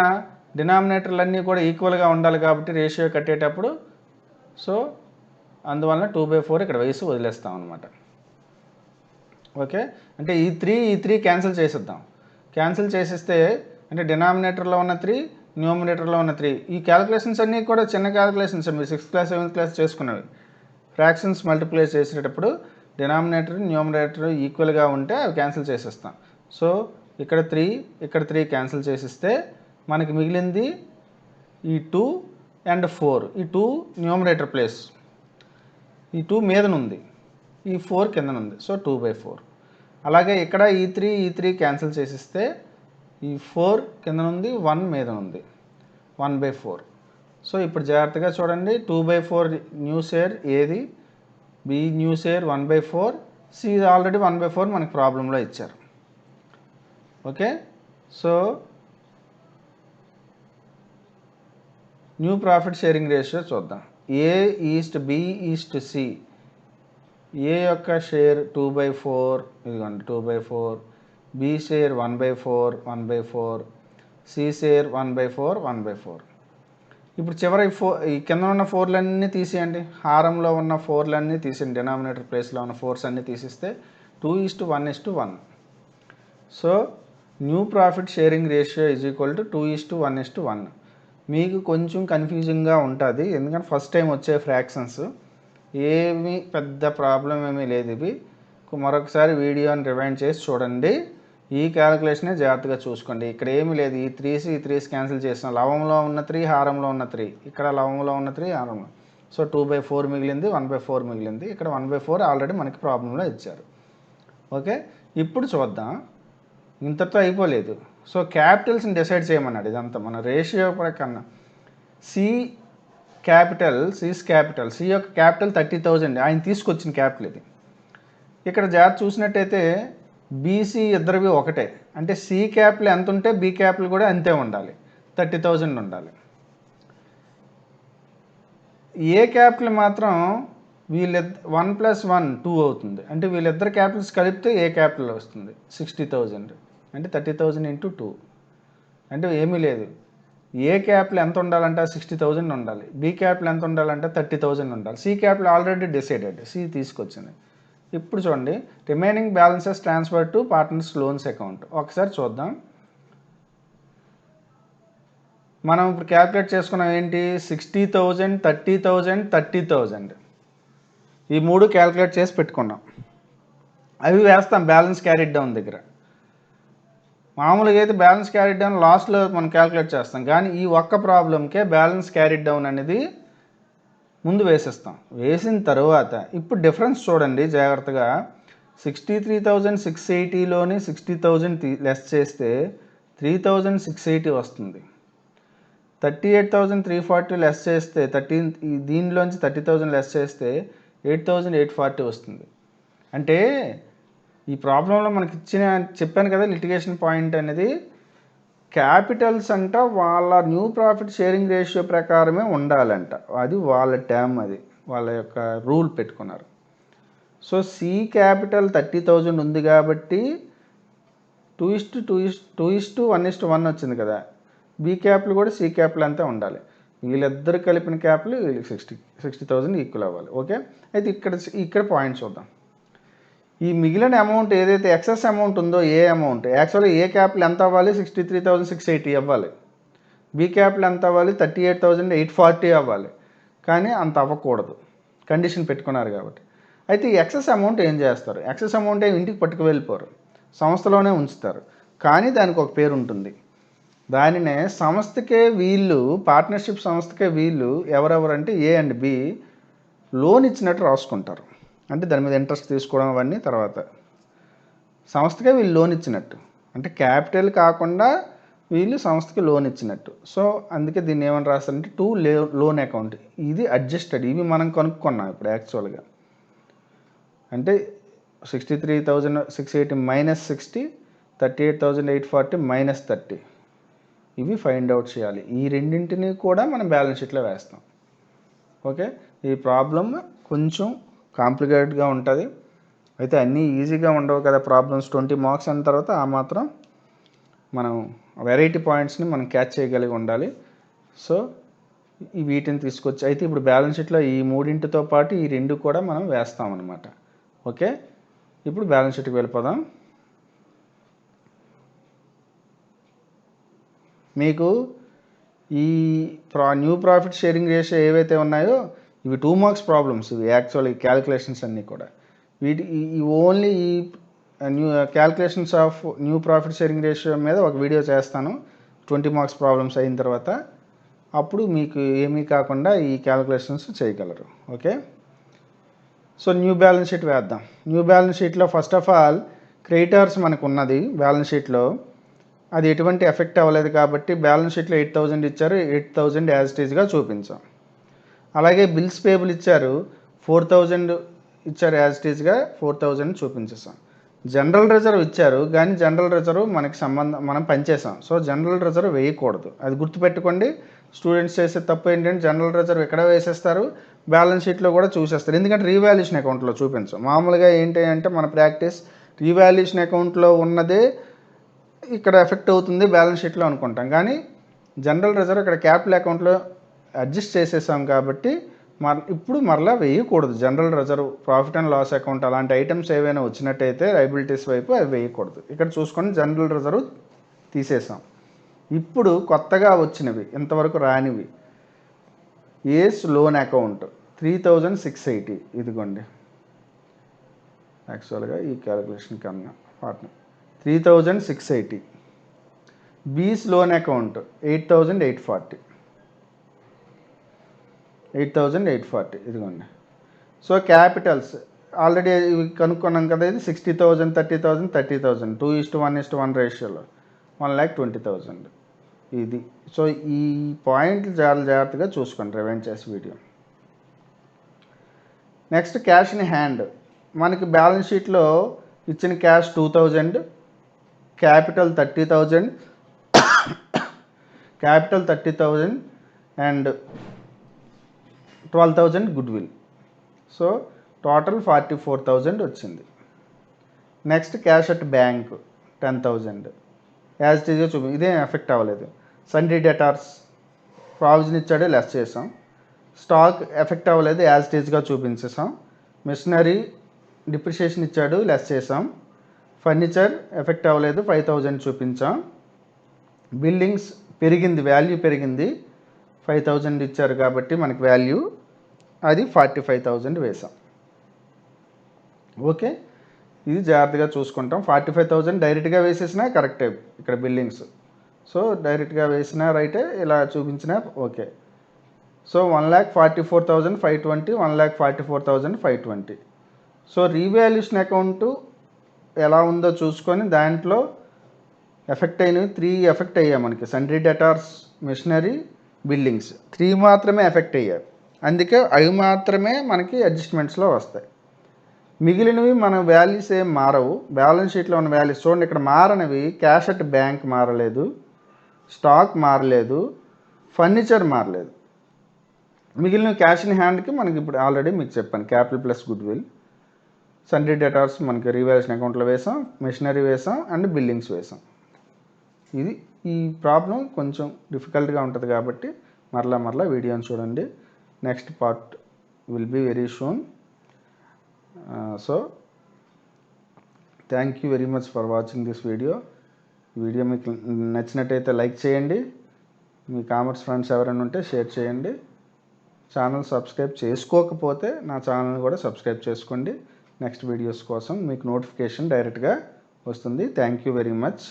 డినామినేటర్లు అన్నీ కూడా ఈక్వల్గా ఉండాలి కాబట్టి రేషియో కట్టేటప్పుడు, సో అందువలన 2/4 ఇక్కడ వేసి వదిలేస్తాం అనమాట. ఓకే, అంటే ఈ 3 క్యాన్సిల్ చేసేద్దాం. క్యాన్సిల్ చేసేస్తే అంటే డినామినేటర్లో ఉన్న 3, న్యూమినేటర్లో ఉన్న 3. ఈ క్యాలిక్యులేషన్స్ అన్నీ కూడా చిన్న క్యాలిక్యులేషన్స్, మీరు 6th క్లాస్ 7th క్లాస్ చేసుకునేవి. ఫ్రాక్షన్స్ మల్టిప్లై చేసేటప్పుడు డినామినేటర్ న్యూమినేటర్ ఈక్వల్గా ఉంటే అవి క్యాన్సిల్ చేసేస్తాం. సో ఇక్కడ 3 ఇక్కడ 3 క్యాన్సిల్ చేసిస్తే మనకి మిగిలింది ఈ 2 అండ్ 4. ఈ 2 న్యూమినేటర్ ప్లేస్, ఈ 2 మీదనుంది, ఈ 4 కిందనుంది. సో 2/4. అలాగే ఇక్కడ ఈ 3 క్యాన్సిల్ చేసిస్తే ఈ 4 కిందనుంది, 1 మీదనుంది, 1/4. సో ఇప్పుడు జాగ్రత్తగా చూడండి, 2/4 న్యూ షేర్ ఏది, B new share 1/4, C already 1/4 మనకి ప్రాబ్లంలో ఇచ్చారు. Okay, so new profit sharing ratio చూద్దాం. A is to B is to C. A యొక్క షేర్ 2/4, ఇదిగోండి 2/4. B share 1/4, 1/4. C share 1/4, 1/4. ఇప్పుడు చివరి ఈ కింద ఉన్న ఫోర్లన్నీ తీసేయండి, హారంలో ఉన్న ఫోర్లన్నీ తీసేయండి, డినామినేటర్ ప్లేస్లో ఉన్న ఫోర్స్ అన్నీ తీసిస్తే 2:1:1. So new profit sharing ratio is equal to 2:1:1. మీకు కొంచెం కన్ఫ్యూజింగ్గా ఉంటుంది, ఎందుకంటే ఫస్ట్ టైం వచ్చే ఫ్రాక్షన్స్. ఏమీ పెద్ద ప్రాబ్లం ఏమీ లేదు. ఇవి మరొకసారి వీడియోని రివైండ్ చేసి చూడండి. ఈ క్యాలిక్యులేషనే జాగ్రత్తగా చూసుకోండి. ఇక్కడ ఏమీ లేదు, ఈ త్రీస్ క్యాన్సిల్ చేస్తాం. లవంలో ఉన్న 3, హారంలో ఉన్న 3, ఇక్కడ లవంలో ఉన్న 3, హారంలో. సో 2/4 మిగిలింది, 1/4 మిగిలింది. ఇక్కడ 1/4 ఆల్రెడీ మనకి ప్రాబ్లంలో ఇచ్చారు. ఓకే, ఇప్పుడు చూద్దాం. ఇంతతో అయిపోలేదు. సో క్యాపిటల్స్ని డిసైడ్ చేయమన్నాడు. ఇదంతా మన రేషియో కన్నా. సి యొక్క క్యాపిటల్ 30,000, ఆయన తీసుకొచ్చిన క్యాపిటల్ ఇది. ఇక్కడ జాగ్రత్త చూసినట్టయితే బీసీ ఇద్దరివి ఒకటే, అంటే సి క్యాపిటల్ ఎంత ఉంటే బి క్యాపిటల్ కూడా అంతే ఉండాలి, 30,000 ఉండాలి. ఏ క్యాపిటల్ మాత్రం 1 + 1 2 అవుతుంది, అంటే వీళ్ళిద్దరు క్యాపిటల్స్ కలిపితే ఏ క్యాపిటల్ వస్తుంది 60,000, అంటే 30,000 × 2. అంటే ఏమీ లేదు, ఏ క్యాపిటల్ ఎంత ఉండాలంటే 60,000 ఉండాలి, బి క్యాపిటల్ ఎంత ఉండాలంటే 30,000 ఉండాలి. C capital already decided, C తీసుకొచ్చింది. ఇప్పుడు చూడండి, remaining balances transfer to partners loans account. ఒకసారి చూద్దాం. మనం ఇప్పుడు క్యాల్కులేట్ చేసుకున్నాం ఏంటి, 60,000, 30,000, 30,000. ఈ మూడు క్యాల్కులేట్ చేసి పెట్టుకున్నాం. అవి వేస్తాం బ్యాలెన్స్ క్యారీడ్ డౌన్ దగ్గర. మామూలుగా అయితే బ్యాలెన్స్ క్యారీడ్ డౌన్ లాస్ట్లో మనం క్యాల్కులేట్ చేస్తాం, కానీ ఈ ఒక్క ప్రాబ్లంకే బ్యాలెన్స్ క్యారీడ్ డౌన్ అనేది ముందు వేసేస్తాం. వేసిన తర్వాత ఇప్పుడు డిఫరెన్స్ చూడండి జాగ్రత్తగా. 63,680లోని 60,000 లెస్ చేస్తే 3,680 వస్తుంది. 38,340 లెస్ చేస్తే దీనిలోంచి 30,000 లెస్ చేస్తే 8,840 వస్తుంది. అంటే ఈ ప్రాబ్లంలో మనకి చెప్పాను కదా, లిటిగేషన్ పాయింట్ అనేది క్యాపిటల్స్ అంట వాళ్ళ న్యూ ప్రాఫిట్ షేరింగ్ రేషియో ప్రకారమే ఉండాలంట. అది వాళ్ళ టర్మ్, అది వాళ్ళ యొక్క రూల్ పెట్టుకున్నారు. సో సి క్యాపిటల్ 30,000 ఉంది కాబట్టి 2:1:1 వచ్చింది కదా. బి క్యాపిటల్ కూడా సి క్యాపిటల్ అంతా ఉండాలి. వీళ్ళిద్దరు కలిపిన క్యాపిటల్ వీళ్ళకి 60,000 ఈక్వల్ అవ్వాలి. ఓకే, అయితే ఇక్కడ పాయింట్ చూద్దాం. ఈ మిగిలిన అమౌంట్ ఏదైతే ఎక్సెస్ అమౌంట్ ఉందో, ఏ అమౌంట్ యాక్చువల్గా ఏ క్యాపిటల్ ఎంత అవ్వాలి, 63,680 అవ్వాలి. బి క్యాపిటల్ ఎంత అవ్వాలి, 38,840 అవ్వాలి. కానీ అంత అవ్వకూడదు, కండిషన్ పెట్టుకున్నారు కాబట్టి. అయితే ఈ ఎక్సెస్ అమౌంట్ ఏం చేస్తారు, ఎక్సెస్ అమౌంట్ ఏమి ఇంటికి పట్టుకు వెళ్ళిపోరు, సంస్థలోనే ఉంచుతారు. కానీ దానికి ఒక పేరు ఉంటుంది. దానినే సంస్థకే వీళ్ళు, పార్ట్నర్షిప్ సంస్థకే వీళ్ళు ఎవరెవరంటే ఏ అండ్ బి లోన్ ఇచ్చినట్టు రాసుకుంటారు. అంటే దాని మీద ఇంట్రెస్ట్ తీసుకోవడం అవన్నీ తర్వాత. సంస్థకే వీళ్ళు లోన్ ఇచ్చినట్టు, అంటే క్యాపిటల్ కాకుండా వీళ్ళు సంస్థకి లోన్ ఇచ్చినట్టు. సో అందుకే దీన్ని ఏమని రాస్తారంటే లోన్ అకౌంట్. ఇది అడ్జస్టెడ్, ఇవి మనం కనుక్కున్నాం ఇప్పుడు యాక్చువల్గా. అంటే 63,680 - 60, 38,840 - 30, ఇవి ఫైండ్ అవుట్ చేయాలి. ఈ రెండింటిని కూడా మనం బ్యాలెన్స్ షీట్లో వేస్తాం. ఓకే, ఈ ప్రాబ్లం కొంచెం కాంప్లికేటెడ్గా ఉంటుంది. అయితే అన్నీ ఈజీగా ఉండవు కదా ప్రాబ్లమ్స్. 20 మార్క్స్ అన్న తర్వాత ఆ మాత్రం మనం వెరైటీ పాయింట్స్ని మనం క్యాచ్ చేయగలిగి ఉండాలి. సో ఈ వీటిని తీసుకొచ్చి అయితే ఇప్పుడు బ్యాలెన్స్ షీట్లో ఈ మూడింటితో పాటు ఈ రెండు కూడా మనం వేస్తామన్నమాట. ఓకే, ఇప్పుడు బ్యాలెన్స్ షీట్కి వెళ్ళిపోదాం. మీకు ఈ న్యూ ప్రాఫిట్ షేరింగ్ రేషియో ఏవైతే ఉన్నాయో ఇవి 2 మార్క్స్ ప్రాబ్లమ్స్. ఇవి యాక్చువల్లీ క్యాలిక్యులేషన్స్ అన్నీ కూడా ఈ ఓన్లీ ఈ calculations of new profit sharing ratio మీద ఒక వీడియో చేస్తాను 20 మార్క్స్ ప్రాబ్లమ్స్ అయిన తర్వాత. అప్పుడు మీకు ఏమీ కాకుండా ఈ క్యాలిక్యులేషన్స్ చేయగలరు. Okay, so new balance sheet వేద్దాం. న్యూ బ్యాలెన్స్ షీట్లో ఫస్ట్ ఆఫ్ ఆల్ క్రెడిటర్స్ మనకు ఉన్నది బ్యాలెన్స్ షీట్లో, అది ఎటువంటి ఎఫెక్ట్ అవ్వలేదు కాబట్టి బ్యాలెన్స్ షీట్లో 8,000 ఇచ్చారు, 8,000 యాజ్ ఇట్ ఈజ్గా చూపించాం. అలాగే బిల్స్ పేబుల్ ఇచ్చారు, 4,000 ఇచ్చారు, యాజ్ ఇట్ ఈజ్గా 4,000 చూపించేసాం. జనరల్ రిజర్వ్ ఇచ్చారు, కానీ జనరల్ రిజర్వ్ మనకి మనం పనిచేసాం. సో జనరల్ రిజర్వ్ వేయకూడదు, అది గుర్తుపెట్టుకోండి. స్టూడెంట్స్ చేసే తప్పు ఏంటంటే జనరల్ రిజర్వ్ ఎక్కడ వేసేస్తారు, బ్యాలెన్స్ షీట్లో కూడా చూసేస్తారు. ఎందుకంటే రీవాల్యుయేషన్ అకౌంట్లో చూపించాం. మామూలుగా ఏంటి అంటే మన ప్రాక్టీస్ రీవాల్యుయేషన్ అకౌంట్లో ఉన్నదే ఇక్కడ ఎఫెక్ట్ అవుతుంది బ్యాలెన్స్ షీట్లో అనుకుంటాం, కానీ జనరల్ రిజర్వ్ ఇక్కడ క్యాపిటల్ అకౌంట్లో అడ్జస్ట్ చేసేసాం కాబట్టి ఇప్పుడు మరలా వేయకూడదు. General reserve, profit and loss account అలాంటి ఐటమ్స్ ఏవైనా వచ్చినట్టయితే లయబిలిటీస్ వైపు అవి వేయకూడదు. ఇక్కడ చూసుకొని జనరల్ రిజర్వ్ తీసేసాం. ఇప్పుడు కొత్తగా వచ్చినవి, ఇంతవరకు రానివి, ఏస్ లోన్ అకౌంట్ 3680, ఇదిగోండి. యాక్చువల్గా ఈ క్యాలిక్యులేషన్ కన్నా 3680. బీస్ లోన్ అకౌంట్ 8840, ఇదిగోండి. సో క్యాపిటల్స్ ఆల్రెడీ కనుక్కున్నాం కదా, ఇది 60,000, 30,000, 30,000, 2:1:1 రేషియోలో 1,20,000 ఇది. సో ఈ పాయింట్లు చాలా జాగ్రత్తగా చూసుకోండి రివైండ్ చేసి video. Next cash in hand. మనకి బ్యాలెన్స్ షీట్లో ఇచ్చిన cash 2,000, capital 30,000 and 12,000 goodwill. So total 44,000 వచ్చింది. Next cash at bank 10,000 as it ఈజ్గా ఇదేం ఎఫెక్ట్ అవ్వలేదు. సండే డెటార్స్ ప్రావిజన్ ఇచ్చాడు, లెస్ చేసాం. స్టాక్ ఎఫెక్ట్ అవ్వలేదు, యాజ్ ఇట్ ఈజ్గా చూపించేసాం. మిషనరీ డిప్రిషియేషన్ ఇచ్చాడు, లెస్ చేసాం. ఫర్నిచర్ ఎఫెక్ట్ అవ్వలేదు, 5,000 చూపించాం. బిల్డింగ్స్ పెరిగింది, వాల్యూ పెరిగింది, 5,000 ఇచ్చారు కాబట్టి మనకి వాల్యూ, అది 45,000 వేసాం. ఓకే, ఇది జాగ్రత్తగా చూసుకుంటాం. 45,000 డైరెక్ట్గా వేసేసినా కరెక్టే ఇక్కడ బిల్డింగ్స్. సో డైరెక్ట్గా వేసినా రైటే, ఇలా చూపించినా okay. So 1,44,520, 1,44,520. So revaluation account ఎలా ఉందో చూసుకొని దాంట్లో ఎఫెక్ట్ అయినవి 3 ఎఫెక్ట్ అయ్యాయి మనకి. సండ్రీ డెటార్స్, మిషనరీ, బిల్డింగ్స్ 3 మాత్రమే ఎఫెక్ట్ అయ్యాయి. అందుకే అవి మాత్రమే మనకి అడ్జస్ట్మెంట్స్లో వస్తాయి. మిగిలినవి మన వాల్యూస్ ఏం మారవు. బ్యాలెన్స్ షీట్లో ఉన్న వాల్యూస్ చూడండి, ఇక్కడ మారనివి క్యాష్ అట్ బ్యాంక్ మారలేదు, స్టాక్ మారలేదు, ఫర్నిచర్ మారలేదు. మిగిలిన క్యాష్ ఇన్ హ్యాండ్కి మనకి ఇప్పుడు ఆల్రెడీ మీకు చెప్పాను, capital plus good will. Sundry debtors మనకి రీవాల్యూషన్ అకౌంట్లో వేసాం, మిషనరీ వేసాం అండ్ బిల్డింగ్స్ వేసాం. ఇది ఈ ప్రాబ్లం కొంచెం డిఫికల్ట్గా ఉంటుంది కాబట్టి మరలా వీడియోని చూడండి. Next part will be very soon. So thank you very much for watching this video. Video మీకు నచ్చినట్టయితే లైక్ చేయండి, మీ కామర్స్ ఫ్రెండ్స్ ఎవరైనా ఉంటే షేర్ చేయండి. ఛానల్ సబ్స్క్రైబ్ చేసుకోకపోతే నా ఛానల్ని కూడా సబ్స్క్రైబ్ చేసుకోండి. నెక్స్ట్ వీడియోస్ కోసం మీకు నోటిఫికేషన్ డైరెక్ట్గా వస్తుంది. Thank you very much.